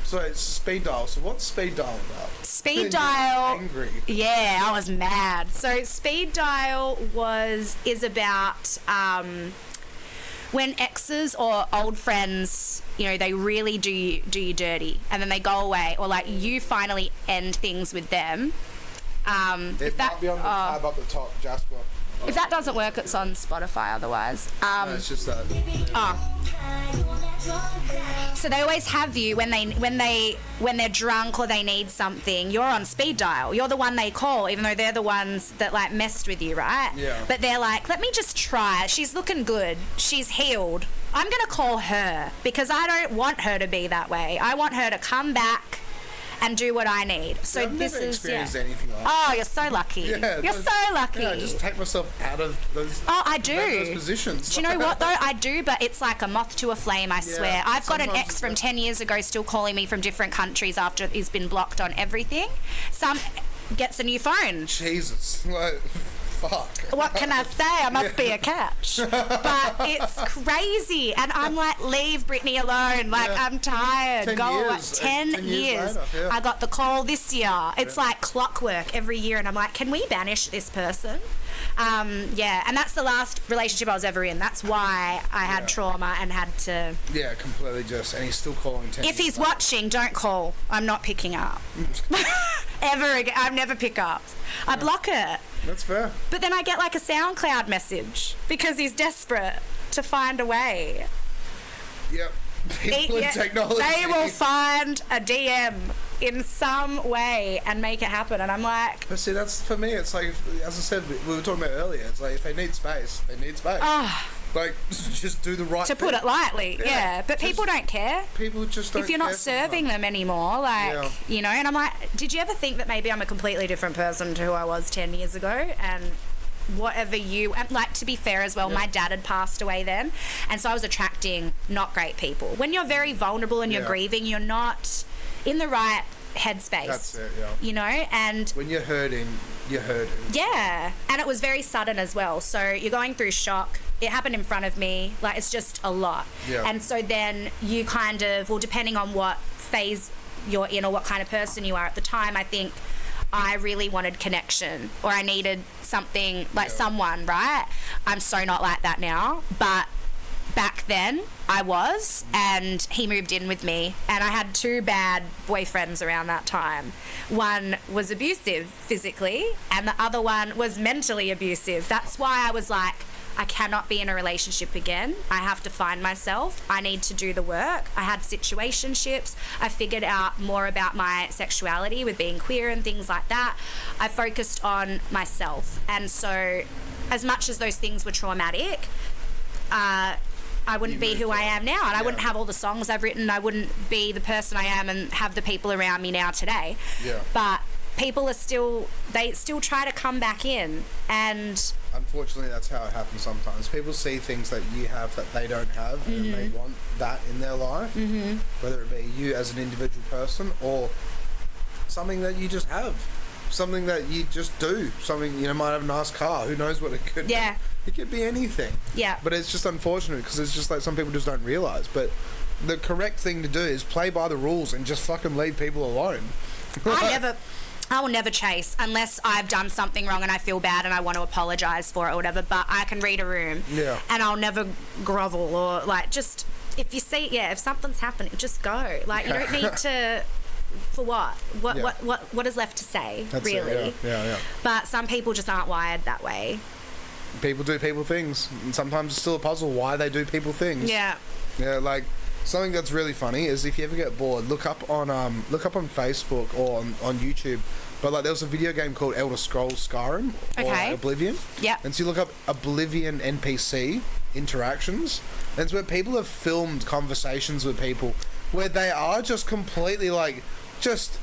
[SPEAKER 2] So it's speed dial. So what's speed dial about?
[SPEAKER 3] Speed
[SPEAKER 2] You're
[SPEAKER 3] dial.
[SPEAKER 2] Angry.
[SPEAKER 3] Yeah, I was mad. So Speed Dial is about when exes or old friends, you know, they really do you dirty, and then they go away, or like you finally end things with them.
[SPEAKER 2] It might be on the tab up the top, Jasper.
[SPEAKER 3] If that doesn't work, it's on Spotify otherwise.
[SPEAKER 2] No, it's just that.
[SPEAKER 3] So they always have you when they're drunk or they need something. You're on speed dial. You're the one they call, even though they're the ones that like messed with you, right?
[SPEAKER 2] Yeah.
[SPEAKER 3] But they're like, let me just try. She's looking good. She's healed. I'm gonna call her because I don't want her to be that way. I want her to come back and do what I need. So
[SPEAKER 2] I've
[SPEAKER 3] this
[SPEAKER 2] never
[SPEAKER 3] is
[SPEAKER 2] experienced anything like
[SPEAKER 3] Oh, you're so lucky.
[SPEAKER 2] Yeah,
[SPEAKER 3] you're so lucky.
[SPEAKER 2] Yeah, just take myself out of those.
[SPEAKER 3] Oh, I do.
[SPEAKER 2] Those positions.
[SPEAKER 3] Do you know what though? I do, but it's like a moth to a flame. I swear. I've got an
[SPEAKER 2] sometimes
[SPEAKER 3] ex
[SPEAKER 2] it's
[SPEAKER 3] from
[SPEAKER 2] like-
[SPEAKER 3] 10 years ago still calling me from different countries after he's been blocked on everything. Some gets a new phone.
[SPEAKER 2] Jesus, like, fuck.
[SPEAKER 3] What can I say? I must be a catch. But it's crazy. And I'm like, leave Brittany alone. Like, I'm tired.
[SPEAKER 2] 10
[SPEAKER 3] Go away.
[SPEAKER 2] years.
[SPEAKER 3] 10
[SPEAKER 2] 10 years
[SPEAKER 3] years.
[SPEAKER 2] later, yeah.
[SPEAKER 3] I got the call this year. It's like clockwork every year. And I'm like, can we banish this person? Yeah. And that's the last relationship I was ever in. That's why I had trauma and had to...
[SPEAKER 2] Yeah, completely just, and he's still calling 10
[SPEAKER 3] If
[SPEAKER 2] years
[SPEAKER 3] he's
[SPEAKER 2] later.
[SPEAKER 3] watching, don't call. I'm not picking up. Ever again. I never pick up. I block it.
[SPEAKER 2] That's fair.
[SPEAKER 3] But then I get like a SoundCloud message because he's desperate to find a way.
[SPEAKER 2] Yep. People in technology.
[SPEAKER 3] They will find a DM in some way and make it happen. And I'm like,
[SPEAKER 2] But see, that's, for me, it's like, as I said, we were talking about earlier, it's like, if they need space, they need space. Like, just do the right
[SPEAKER 3] to
[SPEAKER 2] thing.
[SPEAKER 3] put it lightly, yeah. But
[SPEAKER 2] just-
[SPEAKER 3] people don't care.
[SPEAKER 2] People just don't
[SPEAKER 3] If you're not
[SPEAKER 2] care
[SPEAKER 3] serving
[SPEAKER 2] sometimes.
[SPEAKER 3] them anymore, like,
[SPEAKER 2] Yeah.
[SPEAKER 3] you know, and I'm like, did you ever think that maybe I'm a completely different person to who I was 10 years ago? And whatever you, and like, to be fair as well, my dad had passed away then. And so I was attracting not great people. When you're very vulnerable and you're
[SPEAKER 2] Yeah.
[SPEAKER 3] grieving, you're not in the right headspace.
[SPEAKER 2] That's it, yeah.
[SPEAKER 3] You know, and
[SPEAKER 2] When you're hurting, you're hurting.
[SPEAKER 3] yeah, and it was very sudden as well. So you're going through shock. It happened in front of me. Like, it's just a lot.
[SPEAKER 2] Yeah.
[SPEAKER 3] And so then you kind of, well, depending on what phase you're in or what kind of person you are at the time, I think I really wanted connection, or I needed something, like someone, right? I'm so not like that now. But back then I was, and he moved in with me, and I had 2 bad boyfriends around that time. One was abusive physically and the other one was mentally abusive. That's why I was like, I cannot be in a relationship again. I have to find myself. I need to do the work. I had situationships. I figured out more about my sexuality with being queer and things like that. I focused on myself. And so as much as those things were traumatic, I wouldn't be who I am now, and I wouldn't have all the songs I've written. I wouldn't be the person I am and have the people around me now today.
[SPEAKER 2] Yeah.
[SPEAKER 3] But people are still try to come back in, and
[SPEAKER 2] Unfortunately, that's how it happens sometimes. People see things that you have that they don't have, and they want that in their life, whether it be you as an individual person or something that you just have, something that you just do, something, you know, might have a nice car, who knows what it could be. It could be anything.
[SPEAKER 3] Yeah.
[SPEAKER 2] But it's just unfortunate because it's just like some people just don't realise. But the correct thing to do is play by the rules and just fucking leave people alone.
[SPEAKER 3] I will never chase unless I've done something wrong and I feel bad and I want to apologise for it or whatever, but I can read a room.
[SPEAKER 2] Yeah.
[SPEAKER 3] And I'll never grovel or like, just if you see, if something's happening, just go. Like, you don't need to, for what? What is left to say,
[SPEAKER 2] That's
[SPEAKER 3] really?
[SPEAKER 2] it, yeah.
[SPEAKER 3] But some people just aren't wired that way.
[SPEAKER 2] People do people things, and sometimes it's still a puzzle why they do people things.
[SPEAKER 3] Yeah.
[SPEAKER 2] Yeah, like something that's really funny is if you ever get bored, look up on Facebook or on YouTube. But like there was a video game called Elder Scrolls Skyrim or Oblivion.
[SPEAKER 3] Yeah.
[SPEAKER 2] And so you look up Oblivion NPC interactions, and it's where people have filmed conversations with people where they are just completely like, just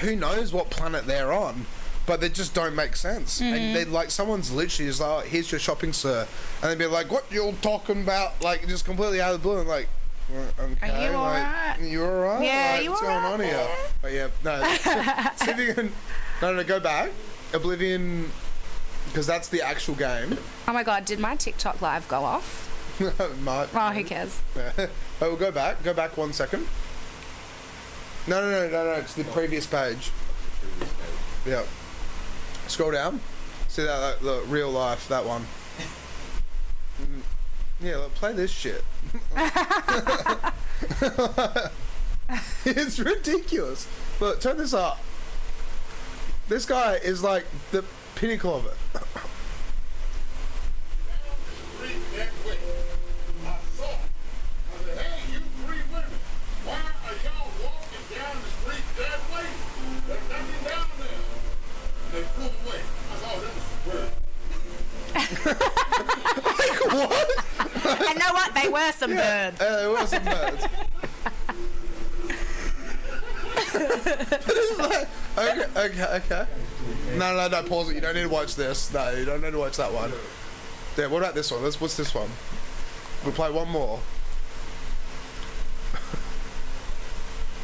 [SPEAKER 2] who knows what planet they're on, but they just don't make sense. And they like, someone's literally just like, oh, here's your shopping, sir, and they'd be like, what you're talking about, like just completely out of the blue, and like, okay,
[SPEAKER 3] Are you
[SPEAKER 2] like,
[SPEAKER 3] alright?
[SPEAKER 2] you alright?
[SPEAKER 3] Yeah,
[SPEAKER 2] like,
[SPEAKER 3] you
[SPEAKER 2] what's going on
[SPEAKER 3] alright
[SPEAKER 2] here?
[SPEAKER 3] there?
[SPEAKER 2] But yeah, no. See if you can, no, go back. Oblivion, because that's the actual game.
[SPEAKER 3] Oh my God, did my TikTok live go off?
[SPEAKER 2] Might.
[SPEAKER 3] Oh, who cares?
[SPEAKER 2] Oh, we'll go back 1 second. No, it's the previous page. Yeah. Scroll down. See that the real life, that one. Yeah, look, play this shit. It's ridiculous. Look, turn this up. This guy is like the pinnacle of it.
[SPEAKER 3] They were some birds.
[SPEAKER 2] Yeah, there were some birds. Okay. No, pause it. You don't need to watch this. No, you don't need to watch that one. Yeah, what about this one? What's this one? We'll play one more.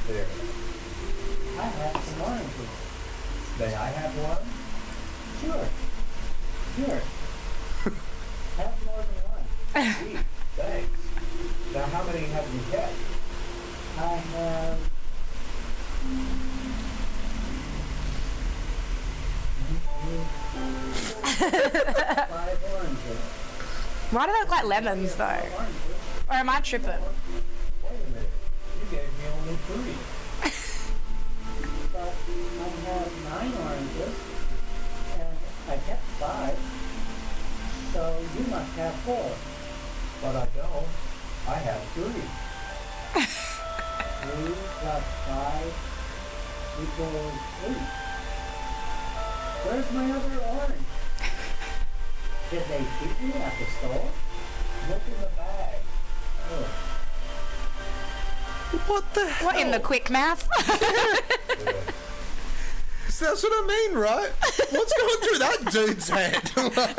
[SPEAKER 1] There. I have some oranges. May I have one? Sure. Have more than one. Sweet, thanks. Now how many have you had? I have... 5 oranges.
[SPEAKER 3] Why do they look like lemons, though? Or am I tripping?
[SPEAKER 1] Wait a minute. You gave me only 3. But I have 9 oranges, and I kept 5. So you must have 4. But I don't. I have 3. 3 plus 5 equals 8. Where's my other orange? Did they keep me at the store? Look in the bag. Oh.
[SPEAKER 2] What the hell?
[SPEAKER 3] What in the quick math?
[SPEAKER 2] That's what I mean, right? What's going through that dude's head?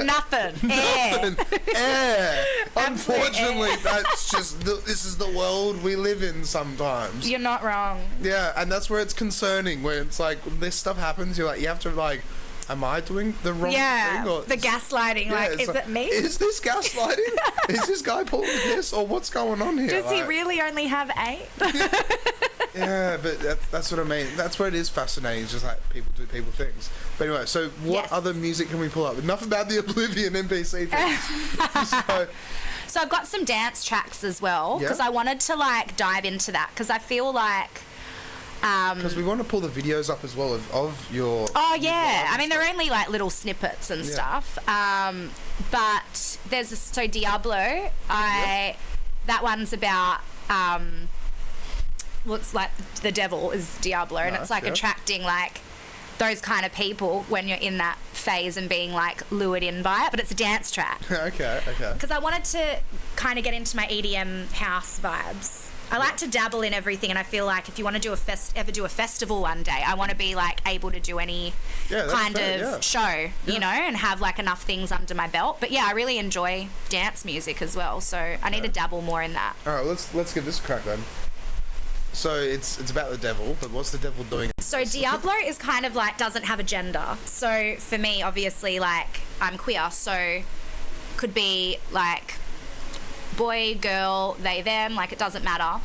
[SPEAKER 3] Nothing. Air.
[SPEAKER 2] Air.
[SPEAKER 3] Absolute
[SPEAKER 2] Unfortunately,
[SPEAKER 3] air.
[SPEAKER 2] that's just this is the world we live in sometimes.
[SPEAKER 3] You're not wrong.
[SPEAKER 2] Yeah, and that's where it's concerning. Where it's like when this stuff happens, you have to like, am I doing the wrong
[SPEAKER 3] Yeah,
[SPEAKER 2] thing? Or
[SPEAKER 3] the gaslighting.
[SPEAKER 2] Yeah,
[SPEAKER 3] Like,
[SPEAKER 2] it's
[SPEAKER 3] is
[SPEAKER 2] like,
[SPEAKER 3] it me?
[SPEAKER 2] Is this gaslighting? Is this guy pulling this, or what's going on here?
[SPEAKER 3] Does he
[SPEAKER 2] Like,
[SPEAKER 3] really only have 8?
[SPEAKER 2] Yeah, but that's what I mean. That's where it is fascinating. It's just like people do people things. But anyway, so what
[SPEAKER 3] Yes.
[SPEAKER 2] other music can we pull up? Enough about the Oblivion NPC thing.
[SPEAKER 3] So I've got some dance tracks as well, because
[SPEAKER 2] Yeah.
[SPEAKER 3] I wanted to like dive into that, because I feel like
[SPEAKER 2] Because we want to pull the videos up as well of your...
[SPEAKER 3] oh
[SPEAKER 2] your
[SPEAKER 3] yeah,
[SPEAKER 2] live
[SPEAKER 3] I mean
[SPEAKER 2] and
[SPEAKER 3] they're
[SPEAKER 2] stuff.
[SPEAKER 3] only like little snippets and
[SPEAKER 2] Yeah.
[SPEAKER 3] stuff. But there's so Diablo, that one's about looks like the devil is Diablo, and
[SPEAKER 2] Nice,
[SPEAKER 3] it's like
[SPEAKER 2] yeah.
[SPEAKER 3] attracting like those kind of people when you're in that phase and being like lured in by it. But it's a dance track.
[SPEAKER 2] Okay.
[SPEAKER 3] Because I wanted to kind of get into my EDM house vibes. I like to dabble in everything, and I feel like if you want to do ever do a festival one day, I want to be like able to do any
[SPEAKER 2] Yeah, that's
[SPEAKER 3] kind
[SPEAKER 2] fair,
[SPEAKER 3] of
[SPEAKER 2] yeah.
[SPEAKER 3] show, you know, and have like enough things under my belt. But yeah, I really enjoy dance music as well, so I need to dabble more in that.
[SPEAKER 2] All right, let's give this a crack then. So it's about the devil, but what's the devil doing?
[SPEAKER 3] So Diablo is kind of like doesn't have a gender. So for me, obviously, like I'm queer, so could be like boy, girl, they, them, like it doesn't matter.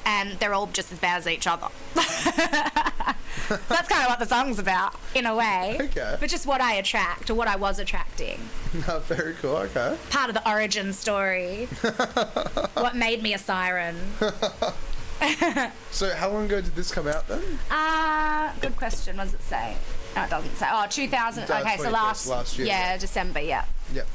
[SPEAKER 3] And they're all just as bad as each other. That's kind of what the song's about, in a way.
[SPEAKER 2] Okay.
[SPEAKER 3] But just what I attract, or what I was attracting.
[SPEAKER 2] No, very cool. Okay.
[SPEAKER 3] Part of the origin story. What made me a siren.
[SPEAKER 2] So how long ago did this come out then?
[SPEAKER 3] Good question. What does it say? No, it doesn't say. Oh, 2000. Okay, so
[SPEAKER 2] 21st, last year,
[SPEAKER 3] Yeah,
[SPEAKER 2] yeah.
[SPEAKER 3] December, yeah.
[SPEAKER 2] Yep.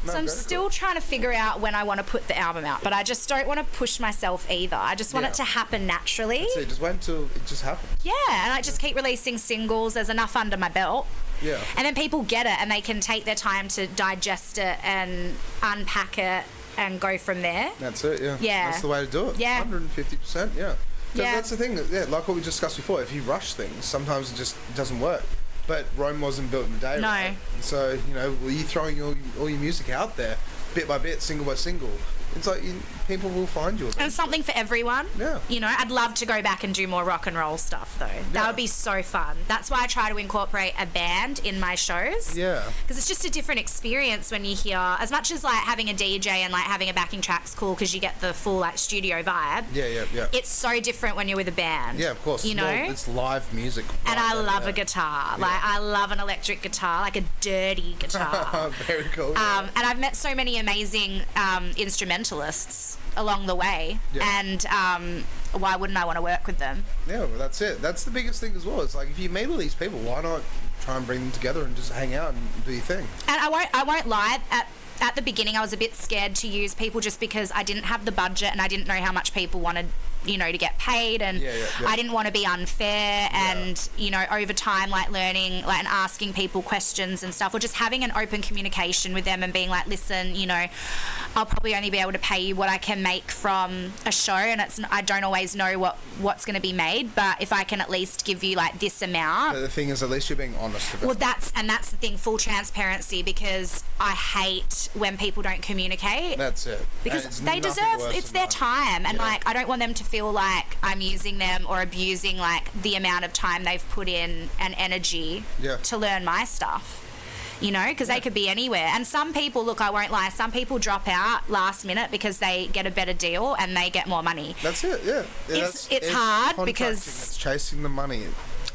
[SPEAKER 2] No,
[SPEAKER 3] So I'm
[SPEAKER 2] very
[SPEAKER 3] still
[SPEAKER 2] cool.
[SPEAKER 3] trying to figure out when I want to put the album out, but I just don't want to push myself either. I just want
[SPEAKER 2] Yeah.
[SPEAKER 3] it to happen naturally.
[SPEAKER 2] So just wait until it just happens.
[SPEAKER 3] Yeah, and I just keep releasing singles. There's enough under my belt.
[SPEAKER 2] Yeah.
[SPEAKER 3] And then people get it and they can take their time to digest it and unpack it and go from there.
[SPEAKER 2] That's it, yeah.
[SPEAKER 3] Yeah.
[SPEAKER 2] That's the way to do it.
[SPEAKER 3] Yeah.
[SPEAKER 2] 150%, yeah. 'Cause
[SPEAKER 3] Yeah.
[SPEAKER 2] that's the thing, yeah, like what we discussed before, if you rush things, sometimes it just doesn't work. But Rome wasn't built in a day,
[SPEAKER 3] No.
[SPEAKER 2] right? So, you know, you throwing all your music out there, bit by bit, single by single, it's like people will find you.
[SPEAKER 3] And something for everyone.
[SPEAKER 2] Yeah.
[SPEAKER 3] You know, I'd love to go back and do more rock and roll stuff though. That
[SPEAKER 2] Yeah.
[SPEAKER 3] would be so fun. That's why I try to incorporate a band in my shows.
[SPEAKER 2] Yeah.
[SPEAKER 3] Because it's just a different experience when you hear, as much as like having a DJ and like having a backing track's cool because you get the full like studio vibe.
[SPEAKER 2] Yeah.
[SPEAKER 3] It's so different when you're with a band.
[SPEAKER 2] Yeah, of course.
[SPEAKER 3] You know?
[SPEAKER 2] It's live music.
[SPEAKER 3] And
[SPEAKER 2] right
[SPEAKER 3] I
[SPEAKER 2] then,
[SPEAKER 3] love
[SPEAKER 2] yeah.
[SPEAKER 3] a guitar. Like I love an electric guitar, like a dirty guitar.
[SPEAKER 2] Very cool. Yeah.
[SPEAKER 3] And I've met so many amazing instrumentalists along the way,
[SPEAKER 2] Yeah.
[SPEAKER 3] and why wouldn't I want to work with them?
[SPEAKER 2] Yeah, well, that's it. That's the biggest thing as well. It's like if you meet all these people, why not try and bring them together and just hang out and do your thing?
[SPEAKER 3] And I won't lie. At the beginning, I was a bit scared to use people just because I didn't have the budget and I didn't know how much people wanted to get paid, and I didn't want to be unfair, and over time, like learning, like, and asking people questions and stuff, or just having an open communication with them and being like, listen, I'll probably only be able to pay you what I can make from a show, and I don't always know what's going to be made, but if I can at least give you like this amount.
[SPEAKER 2] But the thing is, at least you're being honest about it.
[SPEAKER 3] Well, that's the thing, full transparency, because I hate when people don't communicate.
[SPEAKER 2] That's it.
[SPEAKER 3] Because they deserve, it's their time, and like I don't want them to feel like I'm using them or abusing like the amount of time they've put in and energy to learn my stuff. Because they could be anywhere. And some people, look, I won't lie, some people drop out last minute because they get a better deal and they get more money.
[SPEAKER 2] That's it, yeah.
[SPEAKER 3] It's hard because
[SPEAKER 2] it's chasing the money.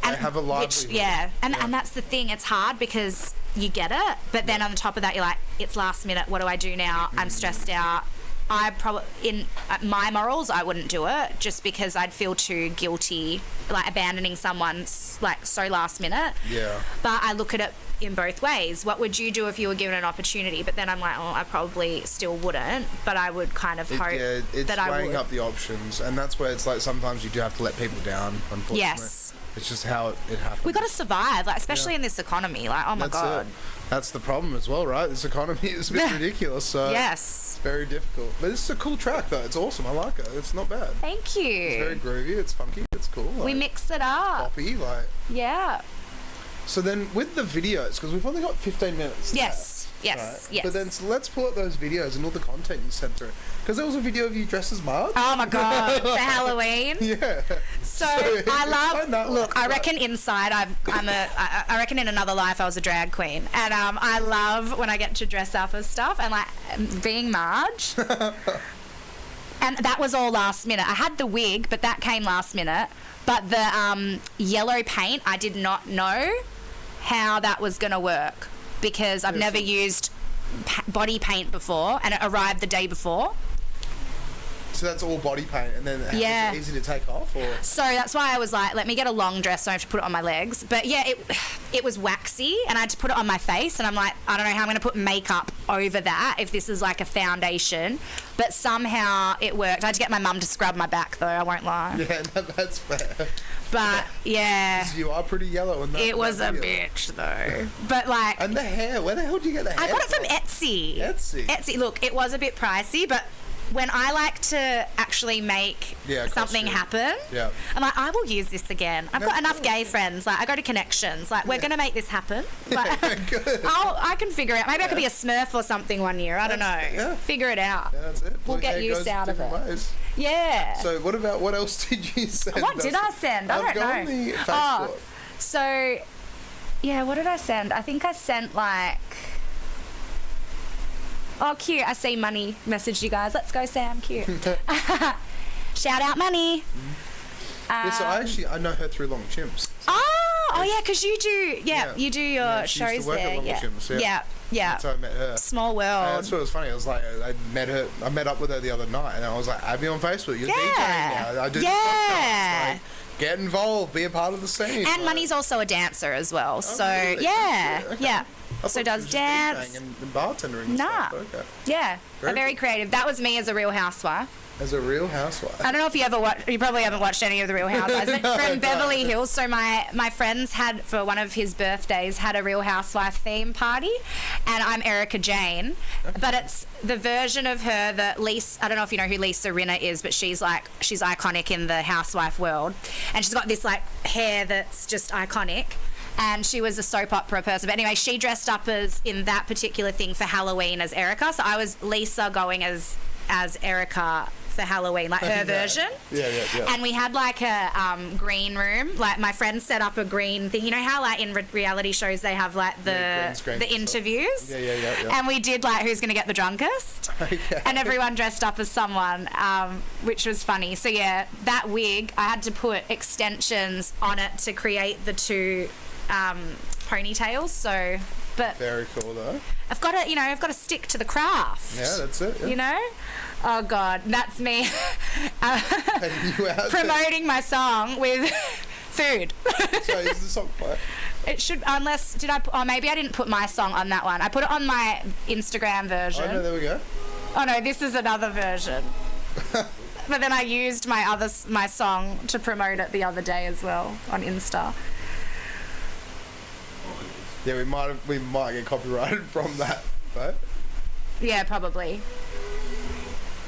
[SPEAKER 2] They have a livelihood.
[SPEAKER 3] And that's the thing, it's hard because you get it, but then on top of that, you're like, it's last minute, what do I do now? I'm stressed out. I probably, in my morals, I wouldn't do it just because I'd feel too guilty, like abandoning someone's like so last minute.
[SPEAKER 2] Yeah.
[SPEAKER 3] But I look at it in both ways. What would you do if you were given an opportunity? But then I'm like, I probably still wouldn't, but I would kind of hope that I would.
[SPEAKER 2] It's weighing up the options, and that's where it's like sometimes you do have to let people down, unfortunately.
[SPEAKER 3] Yes.
[SPEAKER 2] It's just how it happens.
[SPEAKER 3] We've got to survive, like especially in this economy. Like, oh my God.
[SPEAKER 2] That's the problem as well, right? This economy is a bit ridiculous, so
[SPEAKER 3] yes,
[SPEAKER 2] it's very difficult. But this is a cool track, though. It's awesome. I like it. It's not bad.
[SPEAKER 3] Thank you.
[SPEAKER 2] It's very groovy. It's funky. It's cool. Like,
[SPEAKER 3] we mix it up.
[SPEAKER 2] Poppy, like.
[SPEAKER 3] Yeah.
[SPEAKER 2] So then, with the videos, because we've only got 15 minutes.
[SPEAKER 3] Yes. Yes.
[SPEAKER 2] Right?
[SPEAKER 3] Yes.
[SPEAKER 2] But then, so let's pull up those videos and all the content you sent through. Because there was a video of you dressed as Marge.
[SPEAKER 3] Oh my God, for Halloween.
[SPEAKER 2] Yeah.
[SPEAKER 3] So I love. Look, I reckon inside I reckon in another life I was a drag queen, and I love when I get to dress up as stuff and like being Marge. And that was all last minute. I had the wig, but that came last minute. But the yellow paint, I did not know how that was going to work because I've never used body paint before, and it arrived the day before.
[SPEAKER 2] So that's all body paint, and then is it easy to take off? Or?
[SPEAKER 3] So that's why I was like, let me get a long dress so I have to put it on my legs. But yeah, it was waxy, and I had to put it on my face, and I'm like, I don't know how I'm going to put makeup over that if this is like a foundation. But somehow it worked. I had to get my mum to scrub my back, though, I won't lie.
[SPEAKER 2] Yeah, that's fair.
[SPEAKER 3] But yeah,
[SPEAKER 2] you are pretty yellow in that.
[SPEAKER 3] It was a bitch though. But like,
[SPEAKER 2] and the hair, where the hell did you get the hair?
[SPEAKER 3] I got it from Etsy.
[SPEAKER 2] Etsy.
[SPEAKER 3] Look, it was a bit pricey, but when I like to actually make something happen, I'm like, I will use this again. I've got enough gay friends. Like, I go to connections. Like, we're going to make this happen. Like,
[SPEAKER 2] good.
[SPEAKER 3] I can figure it out. Maybe I could be a Smurf or something one year. I don't know.
[SPEAKER 2] Yeah.
[SPEAKER 3] Figure it out.
[SPEAKER 2] Yeah, that's it.
[SPEAKER 3] We'll get use out of it.
[SPEAKER 2] Ways.
[SPEAKER 3] Yeah.
[SPEAKER 2] So what else did you send?
[SPEAKER 3] What did I send? I don't know.
[SPEAKER 2] On the Facebook.
[SPEAKER 3] So, yeah, what did I send? I think I sent like... Oh, cute. I see Money messaged you guys. Let's go, Sam. Cute. Shout out Money.
[SPEAKER 2] So I know her through Long Chimps.
[SPEAKER 3] Oh, yeah, because you do, you do your shows
[SPEAKER 2] used to work
[SPEAKER 3] there.
[SPEAKER 2] at Long Chimps,
[SPEAKER 3] Yeah.
[SPEAKER 2] That's how I met her.
[SPEAKER 3] Small world.
[SPEAKER 2] That's what was funny. I was like, I met up with her the other night, and I was like, add me on Facebook. You're DJing now. I do podcasts. Like, get involved. Be a part of the scene.
[SPEAKER 3] And Money's also a dancer as well. So,
[SPEAKER 2] really?
[SPEAKER 3] yeah.
[SPEAKER 2] Okay.
[SPEAKER 3] Yeah.
[SPEAKER 2] I
[SPEAKER 3] So does dance.
[SPEAKER 2] And bartending and stuff. Okay.
[SPEAKER 3] Yeah. Very creative. That was me as a Real Housewife.
[SPEAKER 2] As a Real Housewife.
[SPEAKER 3] I don't know if you ever watched. You probably haven't watched any of the Real Housewives. But from Beverly Hills. So my friends had, for one of his birthdays, had a Real Housewife theme party, and I'm Erica Jane, but it's the version of her that Lisa. I don't know if you know who Lisa Rinna is, but she's iconic in the housewife world, and she's got this like hair that's just iconic. And she was a soap opera person. But anyway, she dressed up as in that particular thing for Halloween as Erica. So I was Lisa going as Erica for Halloween, like her version.
[SPEAKER 2] Yeah.
[SPEAKER 3] And we had like a green room. Like my friends set up a green thing. You know how like in reality shows they have like the interviews?
[SPEAKER 2] Yeah.
[SPEAKER 3] And we did like who's going to get the drunkest.
[SPEAKER 2] Okay.
[SPEAKER 3] And everyone dressed up as someone, which was funny. So yeah, that wig, I had to put extensions on it to create the two ponytails. So, but
[SPEAKER 2] very cool though.
[SPEAKER 3] I've got to stick to the craft.
[SPEAKER 2] Yeah, that's it. Yeah.
[SPEAKER 3] You know? Oh God, that's me promoting my song with food.
[SPEAKER 2] So is the song play?
[SPEAKER 3] It should, unless maybe I didn't put my song on that one. I put it on my Instagram version.
[SPEAKER 2] Oh no, there we go.
[SPEAKER 3] Oh no, this is another version. But then I used my song to promote it the other day as well on Insta.
[SPEAKER 2] Yeah, we might get copyrighted from that, but
[SPEAKER 3] Yeah, probably.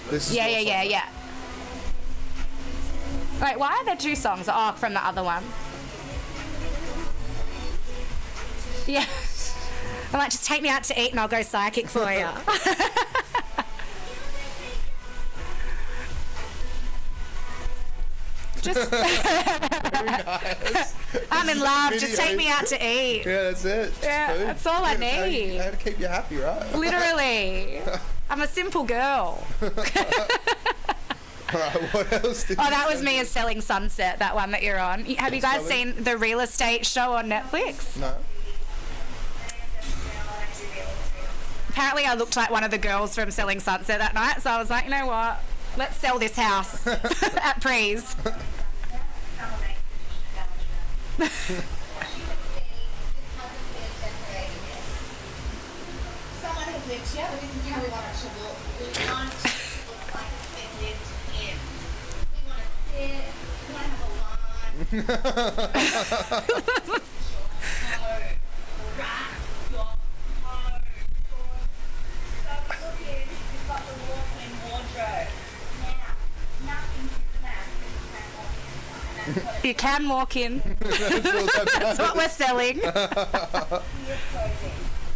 [SPEAKER 2] this is
[SPEAKER 3] Yeah.
[SPEAKER 2] your song.
[SPEAKER 3] Wait, why are there two songs? Oh, from the other one. Yeah. I'm like, just take me out to eat and I'll go psychic for you. Just
[SPEAKER 2] Very nice.
[SPEAKER 3] I'm in love. Just
[SPEAKER 2] Video.
[SPEAKER 3] take me out to eat.
[SPEAKER 2] Yeah, that's it. Just
[SPEAKER 3] Yeah,
[SPEAKER 2] food.
[SPEAKER 3] that's all I need.
[SPEAKER 2] How to keep you happy, right?
[SPEAKER 3] Literally. I'm a simple girl.
[SPEAKER 2] Alright, what else did
[SPEAKER 3] Oh,
[SPEAKER 2] you
[SPEAKER 3] that was
[SPEAKER 2] send
[SPEAKER 3] me as Selling Sunset, that one that you're on. Have you guys
[SPEAKER 2] Selling-
[SPEAKER 3] seen the real estate show on Netflix?
[SPEAKER 2] No.
[SPEAKER 3] Apparently I looked like one of the girls from Selling Sunset that night, so I was like, you know what? Let's sell this house at Prees.
[SPEAKER 5] Someone who lives here, but this is how we want it to look. We want it to look like it's been lived in. We want to sit, we want to have a lawn. Rack your home. So look here, you've got the walk-in wardrobe. Now, nothing's planned. And that's what
[SPEAKER 3] You can walk in. That's what we're selling.
[SPEAKER 5] it's clothing.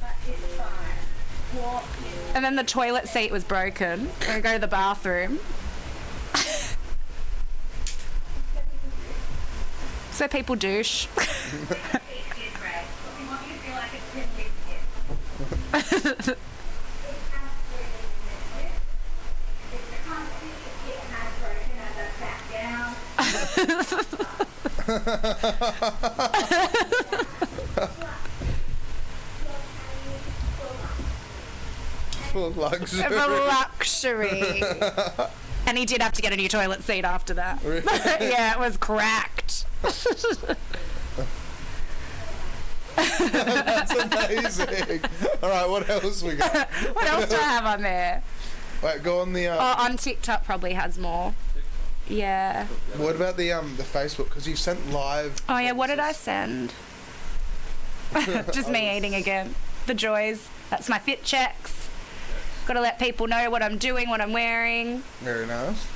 [SPEAKER 5] But it's fine. Walk in.
[SPEAKER 3] And then the toilet seat was broken. I go to the bathroom. So people douche.
[SPEAKER 5] It did break, but we want you to feel like it's been lived in. It's absolutely lived in. It's comfy, it has broken as I sat down.
[SPEAKER 2] Full luxury.
[SPEAKER 3] Of a luxury. And he did have to get a new toilet seat after that. Yeah, it was cracked.
[SPEAKER 2] That's amazing. Alright, what else we got?
[SPEAKER 3] What else do I have on there?
[SPEAKER 2] Wait, go on the
[SPEAKER 3] Oh, on TikTok probably has more. Yeah.
[SPEAKER 2] what about the Facebook? Because you sent live.
[SPEAKER 3] Oh yeah, what did I send? Just me eating again. The joys. That's my fit checks. Got to let people know what I'm doing, what I'm wearing.
[SPEAKER 2] Very nice.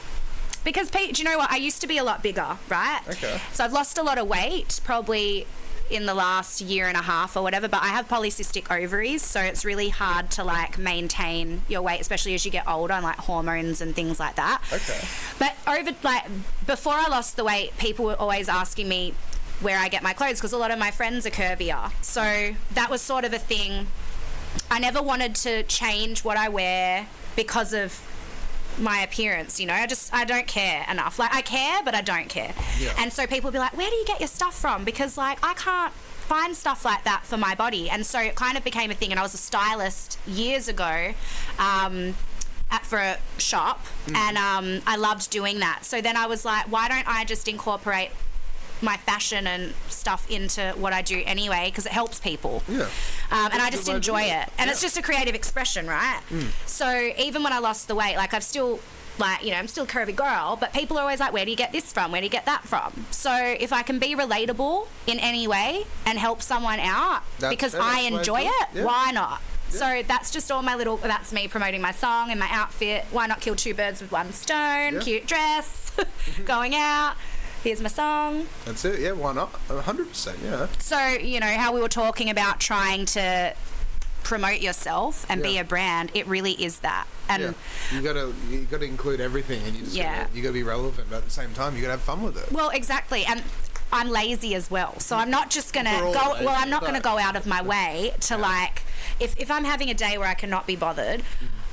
[SPEAKER 3] Because, Pete, do you know what? I used to be a lot bigger, right?
[SPEAKER 2] Okay.
[SPEAKER 3] So I've lost a lot of weight, probably in the last year and a half or whatever, but I have polycystic ovaries, so it's really hard to, like, maintain your weight, especially as you get older and, like, hormones and things like that.
[SPEAKER 2] Okay.
[SPEAKER 3] But before I lost the weight, people were always asking me where I get my clothes, because a lot of my friends are curvier. So that was sort of a thing. I never wanted to change what I wear because of my appearance, you know. I don't care enough. Like, I care, but I don't care.
[SPEAKER 2] Yeah.
[SPEAKER 3] And so people will be like, where do you get your stuff from? Because, like, I can't find stuff like that for my body. And so it kind of became a thing. And I was a stylist years ago for a shop, and I loved doing that. So then I was like, why don't I just incorporate my fashion and stuff into what I do anyway, because it helps people.
[SPEAKER 2] Yeah.
[SPEAKER 3] And I just
[SPEAKER 2] good way to
[SPEAKER 3] enjoy
[SPEAKER 2] do it.
[SPEAKER 3] it. And it's just a creative expression, right? So even when I lost the weight, like, I've still, like, you know, I'm still a curvy girl, but people are always like, where do you get this from? Where do you get that from? So if I can be relatable in any way and help someone out because
[SPEAKER 2] fair.
[SPEAKER 3] I
[SPEAKER 2] That's the way to
[SPEAKER 3] enjoy
[SPEAKER 2] do
[SPEAKER 3] it,
[SPEAKER 2] it. Yeah.
[SPEAKER 3] why not? So that's just all that's me promoting my song and my outfit. Why not kill two birds with one stone?
[SPEAKER 2] Yeah.
[SPEAKER 3] Cute dress, going out. Here's my song.
[SPEAKER 2] That's it. Yeah, why not? 100%. Yeah.
[SPEAKER 3] So, you know, how we were talking about trying to promote yourself and be
[SPEAKER 2] Yeah.
[SPEAKER 3] a brand, it really is that. And
[SPEAKER 2] Yeah. You gotta include everything, and you just
[SPEAKER 3] Yeah.
[SPEAKER 2] you gotta be relevant, but at the same time you gotta have fun with it.
[SPEAKER 3] well, exactly. And I'm lazy as well, so I'm not just gonna
[SPEAKER 2] We're all
[SPEAKER 3] go.
[SPEAKER 2] lazy,
[SPEAKER 3] Well, I'm not gonna
[SPEAKER 2] but-
[SPEAKER 3] go out of my way to like. If I'm having a day where I cannot be bothered,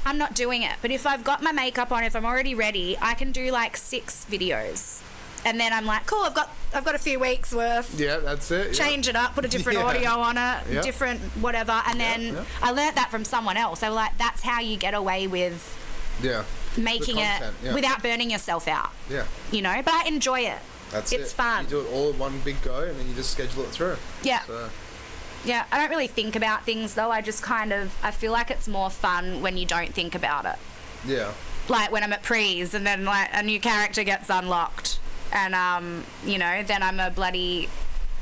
[SPEAKER 3] I'm not doing it. But if I've got my makeup on, if I'm already ready, I can do like 6 videos, and then I'm like, cool. I've got a few weeks worth.
[SPEAKER 2] Yeah, that's it. Yeah.
[SPEAKER 3] Change it up, put a different
[SPEAKER 2] Yeah.
[SPEAKER 3] audio on it,
[SPEAKER 2] Yeah.
[SPEAKER 3] different whatever, and then
[SPEAKER 2] yeah.
[SPEAKER 3] I learnt that from someone else. They were like, that's how you get away with
[SPEAKER 2] Yeah.
[SPEAKER 3] making it
[SPEAKER 2] content, yeah.
[SPEAKER 3] without burning yourself out,
[SPEAKER 2] Yeah.
[SPEAKER 3] you know. But I enjoy it.
[SPEAKER 2] That's
[SPEAKER 3] It's
[SPEAKER 2] it.
[SPEAKER 3] fun.
[SPEAKER 2] You do it all in one big go, and then you just schedule it through.
[SPEAKER 3] Yeah.
[SPEAKER 2] So,
[SPEAKER 3] Yeah, I don't really think about things though. I just I feel like it's more fun when you don't think about it.
[SPEAKER 2] yeah.
[SPEAKER 3] like when I'm at pre's, and then like a new character gets unlocked, and you know, then I'm a bloody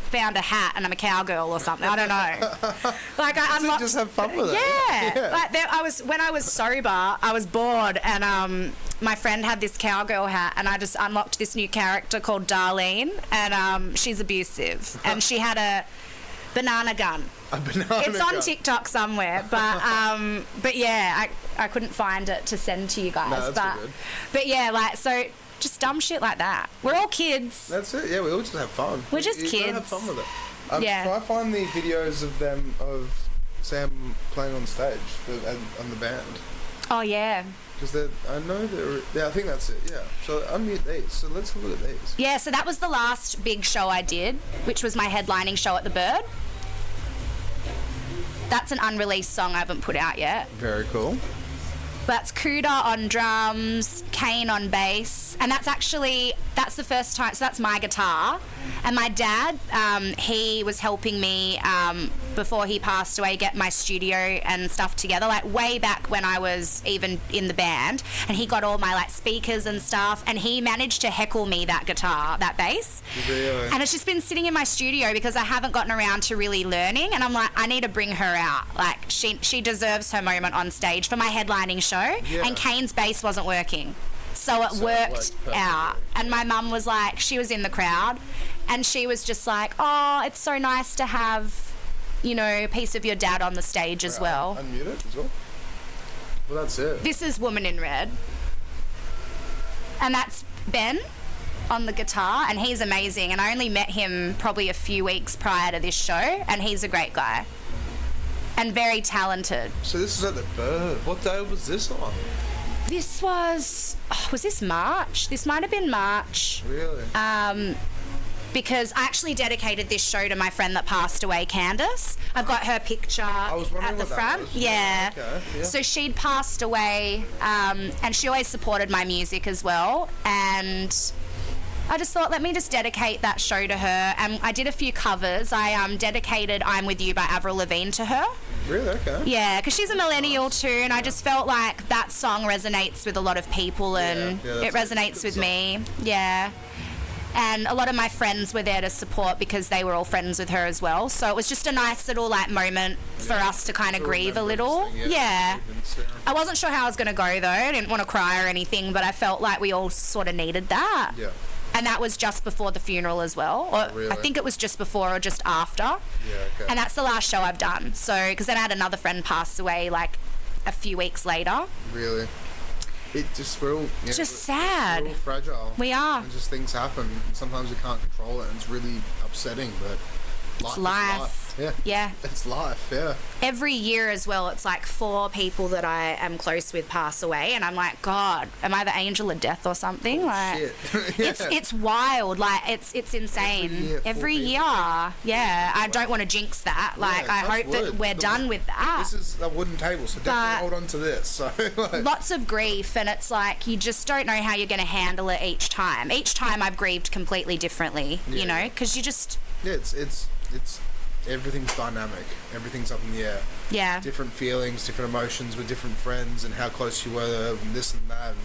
[SPEAKER 3] found a hat and I'm a cowgirl or something. I don't know. Like I unlocked.
[SPEAKER 2] Just have fun with it.
[SPEAKER 3] Yeah. Like when I was sober, I was bored, and my friend had this cowgirl hat, and I just unlocked this new character called Darlene, and she's abusive, and she had a banana gun.
[SPEAKER 2] A banana
[SPEAKER 3] It's on
[SPEAKER 2] gun.
[SPEAKER 3] TikTok somewhere, but yeah, I couldn't find it to send to you guys.
[SPEAKER 2] No, that's good.
[SPEAKER 3] But yeah, like so. Just dumb shit like that. We're all kids.
[SPEAKER 2] That's it. Yeah, we all just have fun.
[SPEAKER 3] We're just
[SPEAKER 2] You
[SPEAKER 3] kids.
[SPEAKER 2] gotta have fun with it.
[SPEAKER 3] Yeah.
[SPEAKER 2] Try find the videos of Sam playing on stage and the band.
[SPEAKER 3] Oh yeah.
[SPEAKER 2] Because I know they're... Yeah, I think that's it, yeah. So unmute these. So let's have a look at these.
[SPEAKER 3] Yeah, so that was the last big show I did, which was my headlining show at the Bird. That's an unreleased song I haven't put out yet.
[SPEAKER 2] Very cool.
[SPEAKER 3] That's Kuda on drums, Kane on bass, and that's the first time, so that's my guitar. And my dad, he was helping me before he passed away get my studio and stuff together, like way back when I was even in the band, and he got all my like speakers and stuff, and he managed to heckle me that guitar, that bass.
[SPEAKER 2] Really?
[SPEAKER 3] And it's just been sitting in my studio because I haven't gotten around to really learning, and I'm like, I need to bring her out. Like she deserves her moment on stage for my headlining show.
[SPEAKER 2] Yeah.
[SPEAKER 3] And Kane's bass wasn't working. So it worked out. And my mum was like, she was in the crowd, and she was just like, oh, it's so nice to have, you know, a piece of your dad on the stage as well.
[SPEAKER 2] Unmute it as well. Well, that's it.
[SPEAKER 3] This is Woman in Red. And that's Ben on the guitar, and he's amazing. And I only met him probably a few weeks prior to this show, and he's a great guy. And very talented.
[SPEAKER 2] So this is at the Bird. What day was this on?
[SPEAKER 3] This was this March? This might have been March.
[SPEAKER 2] Really?
[SPEAKER 3] Because I actually dedicated this show to my friend that passed away, Candace. I've got her picture
[SPEAKER 2] was wondering
[SPEAKER 3] at the
[SPEAKER 2] what that
[SPEAKER 3] front.
[SPEAKER 2] was.
[SPEAKER 3] Yeah.
[SPEAKER 2] Okay, yeah.
[SPEAKER 3] So she'd passed away, and she always supported my music as well. And I just thought, let me just dedicate that show to her. And I did a few covers. I dedicated "I'm With You" by Avril Lavigne to her.
[SPEAKER 2] Really? Okay.
[SPEAKER 3] Yeah, because she's a millennial too, and I just felt like that song resonates with a lot of people, and it resonates with me. Yeah. And a lot of my friends were there to support because they were all friends with her as well. So it was just a nice little like moment for us to kind of grieve a little. Yeah. I wasn't sure how I was going to go though. I didn't want to cry or anything, but I felt like we all sort of needed that.
[SPEAKER 2] Yeah.
[SPEAKER 3] And that was just before the funeral as well. Or
[SPEAKER 2] really?
[SPEAKER 3] I think it was just before or just after.
[SPEAKER 2] Yeah, okay.
[SPEAKER 3] And that's the last show I've done. So, because then I had another friend pass away like a few weeks later.
[SPEAKER 2] Really? It just, we're all... Yeah,
[SPEAKER 3] It's just sad.
[SPEAKER 2] We're all fragile.
[SPEAKER 3] We are.
[SPEAKER 2] And just things happen. And sometimes we can't control it, and it's really upsetting, but...
[SPEAKER 3] It's
[SPEAKER 2] Is
[SPEAKER 3] life.
[SPEAKER 2] life. Yeah.
[SPEAKER 3] Yeah.
[SPEAKER 2] It's life, yeah.
[SPEAKER 3] Every year as well, it's like 4 people that I am close with pass away, and I'm like, God, am I the angel of death or something? Like,
[SPEAKER 2] Shit. Yeah.
[SPEAKER 3] it's wild. Like, it's insane.
[SPEAKER 2] Every year, 4
[SPEAKER 3] Every year. Yeah. I don't want to jinx that. Like, I
[SPEAKER 2] touch
[SPEAKER 3] hope that
[SPEAKER 2] wood.
[SPEAKER 3] we're done with that.
[SPEAKER 2] This is a wooden table, so definitely hold on to this. So, like,
[SPEAKER 3] Lots of grief, and it's like you just don't know how you're going to handle it each time. Each time I've grieved completely differently, you know, because you just...
[SPEAKER 2] yeah, it's everything's dynamic. Everything's up in the air.
[SPEAKER 3] Yeah.
[SPEAKER 2] Different feelings, different emotions with different friends, and how close you were, and this and that. And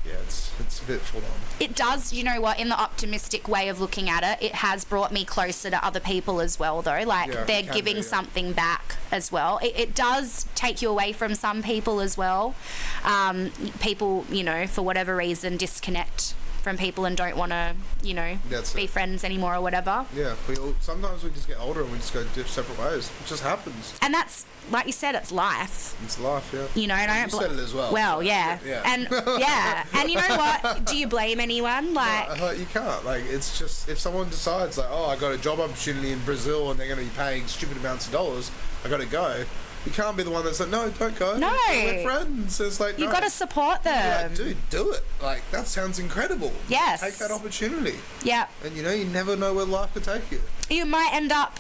[SPEAKER 2] yeah, it's a bit full on.
[SPEAKER 3] It does, you know what, in the optimistic way of looking at it, it has brought me closer to other people as well, though. Like,
[SPEAKER 2] Yeah,
[SPEAKER 3] they're
[SPEAKER 2] it can
[SPEAKER 3] giving
[SPEAKER 2] do, yeah.
[SPEAKER 3] something back as well. It does take you away from some people as well. People, you know, for whatever reason, disconnect from people and don't want to, you know,
[SPEAKER 2] That's
[SPEAKER 3] be
[SPEAKER 2] it.
[SPEAKER 3] friends anymore or whatever.
[SPEAKER 2] Yeah, sometimes we just get older and we just go separate ways. It just happens.
[SPEAKER 3] And that's, like you said, it's life.
[SPEAKER 2] It's life, yeah.
[SPEAKER 3] You know, and I
[SPEAKER 2] You
[SPEAKER 3] don't
[SPEAKER 2] said it as well.
[SPEAKER 3] Well,
[SPEAKER 2] so,
[SPEAKER 3] yeah.
[SPEAKER 2] yeah.
[SPEAKER 3] And yeah. And you know what? Do you blame anyone? Like,
[SPEAKER 2] Like, you can't. Like, it's just, if someone decides, like, oh, I got a job opportunity in Brazil and they're going to be paying stupid amounts of dollars, I got to go. You can't be the one that's like, no, don't go.
[SPEAKER 3] No.
[SPEAKER 2] We're friends. It's like,
[SPEAKER 3] you
[SPEAKER 2] no.
[SPEAKER 3] got to support them.
[SPEAKER 2] Like, dude, do it. Like, that sounds incredible.
[SPEAKER 3] Yes.
[SPEAKER 2] Take that opportunity.
[SPEAKER 3] Yeah.
[SPEAKER 2] And, you know, you never know where life could take you.
[SPEAKER 3] You might end up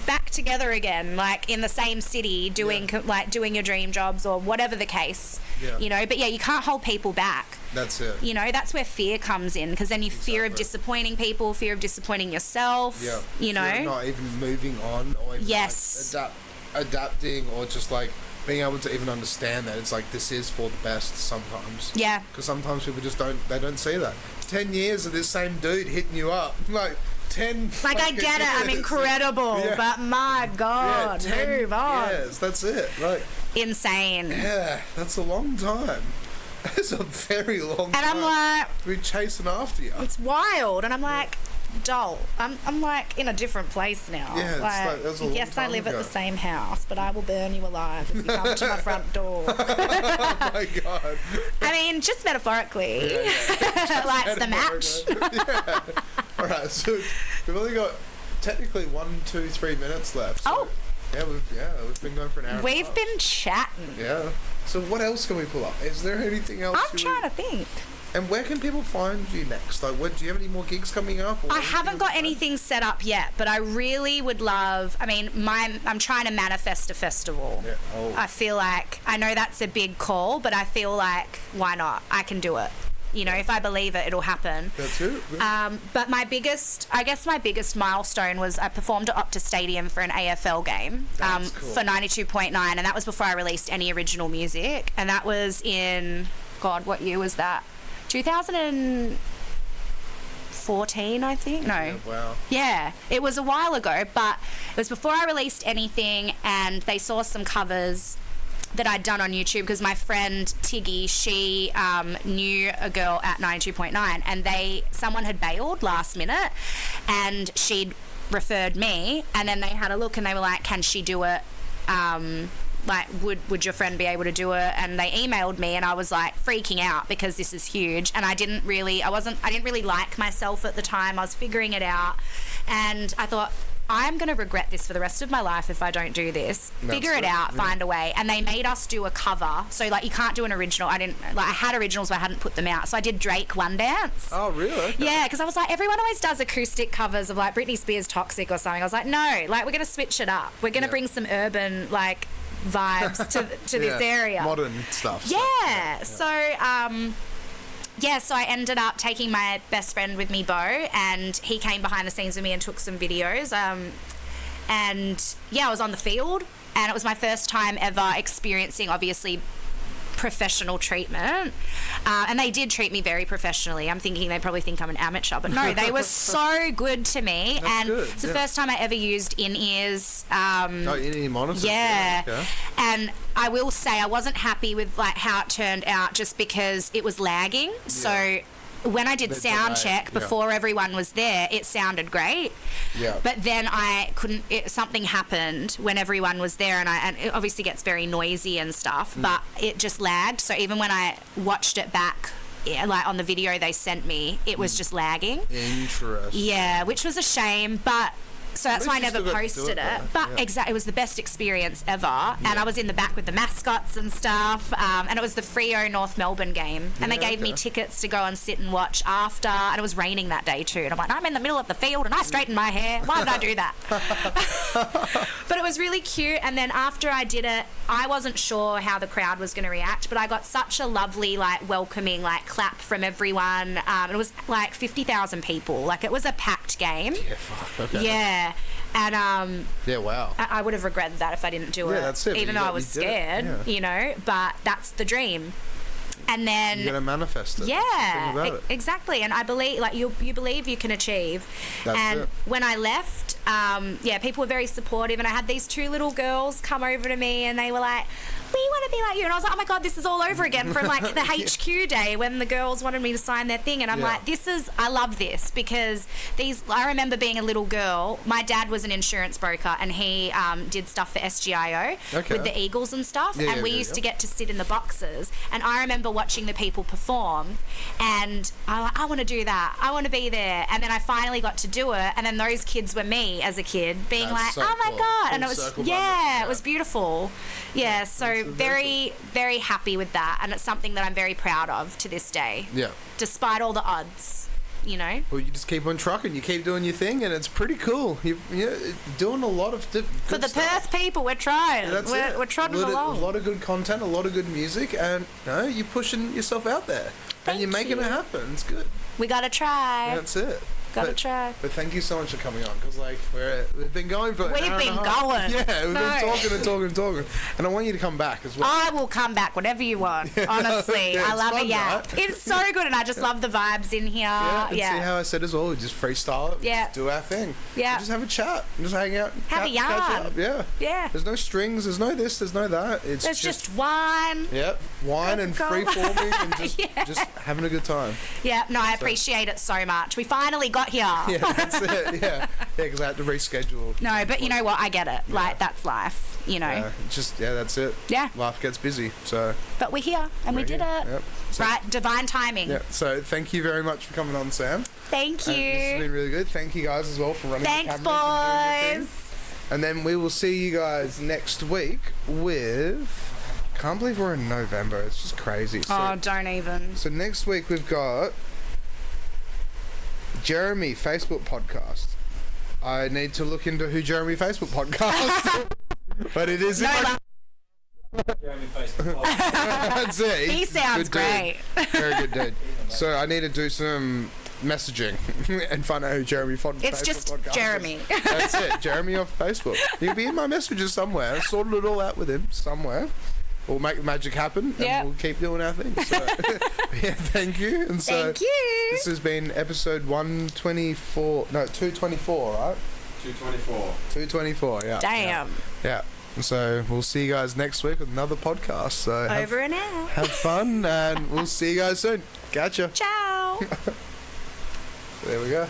[SPEAKER 3] back together again, like in the same city, doing doing your dream jobs or whatever the case.
[SPEAKER 2] Yeah.
[SPEAKER 3] You know, but yeah, you can't hold people back.
[SPEAKER 2] That's it.
[SPEAKER 3] You know, that's where fear comes in, because then you fear of
[SPEAKER 2] Exactly.
[SPEAKER 3] disappointing people, fear of disappointing yourself.
[SPEAKER 2] Yeah.
[SPEAKER 3] You know.
[SPEAKER 2] You're not even moving on or even
[SPEAKER 3] Yes.
[SPEAKER 2] like, adapting or just like being able to even understand that it's like this is for the best sometimes.
[SPEAKER 3] Yeah.
[SPEAKER 2] Because sometimes people just don't see that. 10 years of this same dude hitting you up, like 10.
[SPEAKER 3] Like, I get it, I'm incredible,
[SPEAKER 2] Yeah.
[SPEAKER 3] but my God,
[SPEAKER 2] 10
[SPEAKER 3] move on.
[SPEAKER 2] years, that's it. Like,
[SPEAKER 3] Insane.
[SPEAKER 2] yeah, that's a long time. That's a very long time.
[SPEAKER 3] And I'm like,
[SPEAKER 2] to be chasing after you.
[SPEAKER 3] it's wild. And I'm like, doll, I'm like in a different place now.
[SPEAKER 2] Yeah, it's like, that was a long
[SPEAKER 3] yes, I
[SPEAKER 2] time
[SPEAKER 3] live
[SPEAKER 2] ago.
[SPEAKER 3] at the same house, but I will burn you alive if you come to my front door.
[SPEAKER 2] Oh my God.
[SPEAKER 3] I mean, just metaphorically. Lights the match.
[SPEAKER 2] Yeah. All right, so we've only got technically 1, 2, 3 minutes left. So,
[SPEAKER 3] Oh.
[SPEAKER 2] Yeah, we've been going for an hour.
[SPEAKER 3] We've
[SPEAKER 2] and a half.
[SPEAKER 3] been chatting.
[SPEAKER 2] Yeah. So what else can we pull up? Is there anything else?
[SPEAKER 3] I'm trying to think.
[SPEAKER 2] And where can people find you next? Like, do you have any more gigs coming up? Or
[SPEAKER 3] I
[SPEAKER 2] anything
[SPEAKER 3] haven't got
[SPEAKER 2] like that?
[SPEAKER 3] anything set up yet, but I really would love. I mean, I'm trying to manifest a festival.
[SPEAKER 2] Yeah. Oh.
[SPEAKER 3] I feel like I know that's a big call, but I feel like why not? I can do it. You know, if I believe it, it'll happen.
[SPEAKER 2] That's it.
[SPEAKER 3] But my biggest milestone was I performed at Optus Stadium for an AFL game
[SPEAKER 2] That's cool.
[SPEAKER 3] for 92.9, and that was before I released any original music. And that was in, God, what year was that? 2014, I think. No.
[SPEAKER 2] Yeah, wow.
[SPEAKER 3] Yeah, it was a while ago, but it was before I released anything, and they saw some covers that I'd done on YouTube because my friend Tiggy, she knew a girl at 92.9, and someone had bailed last minute, and she'd referred me, and then they had a look and they were like, can she do it? Like, would your friend be able to do it? And they emailed me, and I was like freaking out because this is huge, and I didn't really like myself at the time. I was figuring it out, and I thought, I'm going to regret this for the rest of my life if I don't do this. Figure it out, find a way. And they made us do a cover. So, like, you can't do an original. I had originals, but I hadn't put them out. So I did Drake One Dance.
[SPEAKER 2] Oh, really? Okay.
[SPEAKER 3] Yeah, because I was like, everyone always does acoustic covers of, like, Britney Spears' Toxic or something. I was like, no, like, we're going to switch it up. We're going to bring some urban, like, vibes to this area.
[SPEAKER 2] Modern stuff.
[SPEAKER 3] Yeah. So I ended up taking my best friend with me, Bo, and he came behind the scenes with me and took some videos. I was on the field, and it was my first time ever experiencing, obviously, professional treatment. And they did treat me very professionally. I'm thinking they probably think I'm an amateur, but no, they were so good to me.
[SPEAKER 2] That's good,
[SPEAKER 3] it's the first time I ever used in-ears.
[SPEAKER 2] In-ear monitors.
[SPEAKER 3] Yeah.
[SPEAKER 2] Okay.
[SPEAKER 3] And I will say I wasn't happy with like how it turned out just because it was lagging. Yeah. So when I did sound check before everyone was there, it sounded great.
[SPEAKER 2] Yeah.
[SPEAKER 3] But then I couldn't. Something happened when everyone was there, and it obviously gets very noisy and stuff. But it just lagged. So even when I watched it back, like on the video they sent me, it was just lagging.
[SPEAKER 2] Interesting.
[SPEAKER 3] Yeah, which was a shame, but. So that's why I never posted it. But it was the best experience ever. And I was in the back with the mascots and stuff. And it was the Freo North Melbourne game. And they gave me tickets to go and sit and watch after. And it was raining that day too. And I'm like, I'm in the middle of the field and I straightened my hair. Why did I do that? But it was really cute. And then after I did it, I wasn't sure how the crowd was going to react. But I got such a lovely, like, welcoming, like, clap from everyone. It was like 50,000 people. Like, it was a packed game.
[SPEAKER 2] Yeah, fuck. Okay.
[SPEAKER 3] Yeah. And
[SPEAKER 2] yeah, wow.
[SPEAKER 3] I would have regretted that if I didn't do it.
[SPEAKER 2] That's it.
[SPEAKER 3] Even though I was scared, you know. But that's the dream. And then
[SPEAKER 2] you're gonna manifest it.
[SPEAKER 3] Yeah, exactly. And I believe, like, you believe you can achieve.
[SPEAKER 2] That's it.
[SPEAKER 3] When I left, people were very supportive, and I had these 2 little girls come over to me, and they were like, we want to be like you. And I was like, oh my God, this is all over again from like the HQ day when the girls wanted me to sign their thing. And I'm like, I love this because I remember being a little girl. My dad was an insurance broker, and he did stuff for SGIO with the Eagles and stuff. And we used to get to sit in the boxes. And I remember watching the people perform, and I want to do that. I want to be there. And then I finally got to do it. And then those kids were me as a kid being like,
[SPEAKER 2] so
[SPEAKER 3] oh my
[SPEAKER 2] cool.
[SPEAKER 3] God. And it
[SPEAKER 2] Full
[SPEAKER 3] was,
[SPEAKER 2] circle
[SPEAKER 3] it was beautiful. Yeah, so very, very happy with that, and it's something that I'm very proud of to this day. Yeah. Despite all the odds, you know.
[SPEAKER 2] Well, you just keep on trucking, you keep doing your thing, and it's pretty cool. You're doing a lot of
[SPEAKER 3] for the
[SPEAKER 2] stuff.
[SPEAKER 3] Perth people, we're trying. We're trotting along.
[SPEAKER 2] A lot of good content, a lot of good music, and you're pushing yourself out there, and you're making it happen. It's good.
[SPEAKER 3] We gotta try.
[SPEAKER 2] That's it.
[SPEAKER 3] Gotta try.
[SPEAKER 2] But thank you so much for coming on, because like we've been going for.
[SPEAKER 3] We've
[SPEAKER 2] an hour
[SPEAKER 3] been
[SPEAKER 2] and a half.
[SPEAKER 3] going.
[SPEAKER 2] Yeah, we've
[SPEAKER 3] No.
[SPEAKER 2] been talking and talking and talking, and I want you to come back as well.
[SPEAKER 3] I will come back whenever you want. Honestly,
[SPEAKER 2] Yeah,
[SPEAKER 3] I
[SPEAKER 2] it's
[SPEAKER 3] love
[SPEAKER 2] fun,
[SPEAKER 3] it. Yeah,
[SPEAKER 2] right?
[SPEAKER 3] it's so good, and I just love the vibes in here.
[SPEAKER 2] Yeah, and
[SPEAKER 3] Yeah,
[SPEAKER 2] see how I said as well. We just freestyle it.
[SPEAKER 3] Yeah.
[SPEAKER 2] Just do our thing.
[SPEAKER 3] Yeah.
[SPEAKER 2] We just have a chat. Just hang out.
[SPEAKER 3] Have a
[SPEAKER 2] catch
[SPEAKER 3] yarn.
[SPEAKER 2] up. Yeah.
[SPEAKER 3] Yeah.
[SPEAKER 2] There's no strings. There's no this. There's no that. It's
[SPEAKER 3] There's just wine.
[SPEAKER 2] Yep, wine and free
[SPEAKER 3] Coca-Cola.
[SPEAKER 2] forming and just
[SPEAKER 3] Yeah.
[SPEAKER 2] just having a good time.
[SPEAKER 3] Yeah, no, I appreciate it so much. We finally got here.
[SPEAKER 2] Yeah, that's it. Yeah, because I had to reschedule.
[SPEAKER 3] No, but you know what? I get it. Like, that's life, you know.
[SPEAKER 2] Yeah, that's it.
[SPEAKER 3] Yeah.
[SPEAKER 2] Life gets busy, so.
[SPEAKER 3] But we're here, and we
[SPEAKER 2] we're
[SPEAKER 3] did
[SPEAKER 2] here.
[SPEAKER 3] it.
[SPEAKER 2] Yep. So,
[SPEAKER 3] Right, divine timing.
[SPEAKER 2] Yeah. So thank you very much for coming on, Sam.
[SPEAKER 3] Thank
[SPEAKER 2] And this has
[SPEAKER 3] you.
[SPEAKER 2] been really good. Thank you guys as well for running
[SPEAKER 3] Thanks,
[SPEAKER 2] the cameras and doing your
[SPEAKER 3] boys.
[SPEAKER 2] thing. And then we will see you guys next week with. Can't believe we're in November. It's just crazy. So,
[SPEAKER 3] Oh, don't even.
[SPEAKER 2] so next week we've got Jeremy Facebook podcast. I need to look into who Jeremy Facebook podcast. But it is.
[SPEAKER 3] No,
[SPEAKER 2] That's it.
[SPEAKER 3] he sounds
[SPEAKER 2] Good dude.
[SPEAKER 3] great.
[SPEAKER 2] Very good dude. So I need to do some messaging and find out who Jeremy
[SPEAKER 3] It's
[SPEAKER 2] Facebook
[SPEAKER 3] just
[SPEAKER 2] podcast is.
[SPEAKER 3] Jeremy.
[SPEAKER 2] That's it. Jeremy off Facebook. He'll be in my messages somewhere. I sorted it all out with him somewhere. We'll make the magic happen and
[SPEAKER 3] Yeah.
[SPEAKER 2] we'll keep doing our thing. So yeah, thank you. And so
[SPEAKER 3] Thank you.
[SPEAKER 2] this has been episode 224, right?
[SPEAKER 4] 224.
[SPEAKER 2] 224, yeah.
[SPEAKER 3] Damn.
[SPEAKER 2] Yeah. So we'll see you guys next week with another podcast. So
[SPEAKER 3] Over and out.
[SPEAKER 2] have fun and we'll see you guys soon. Gotcha.
[SPEAKER 3] Ciao.
[SPEAKER 2] There we go.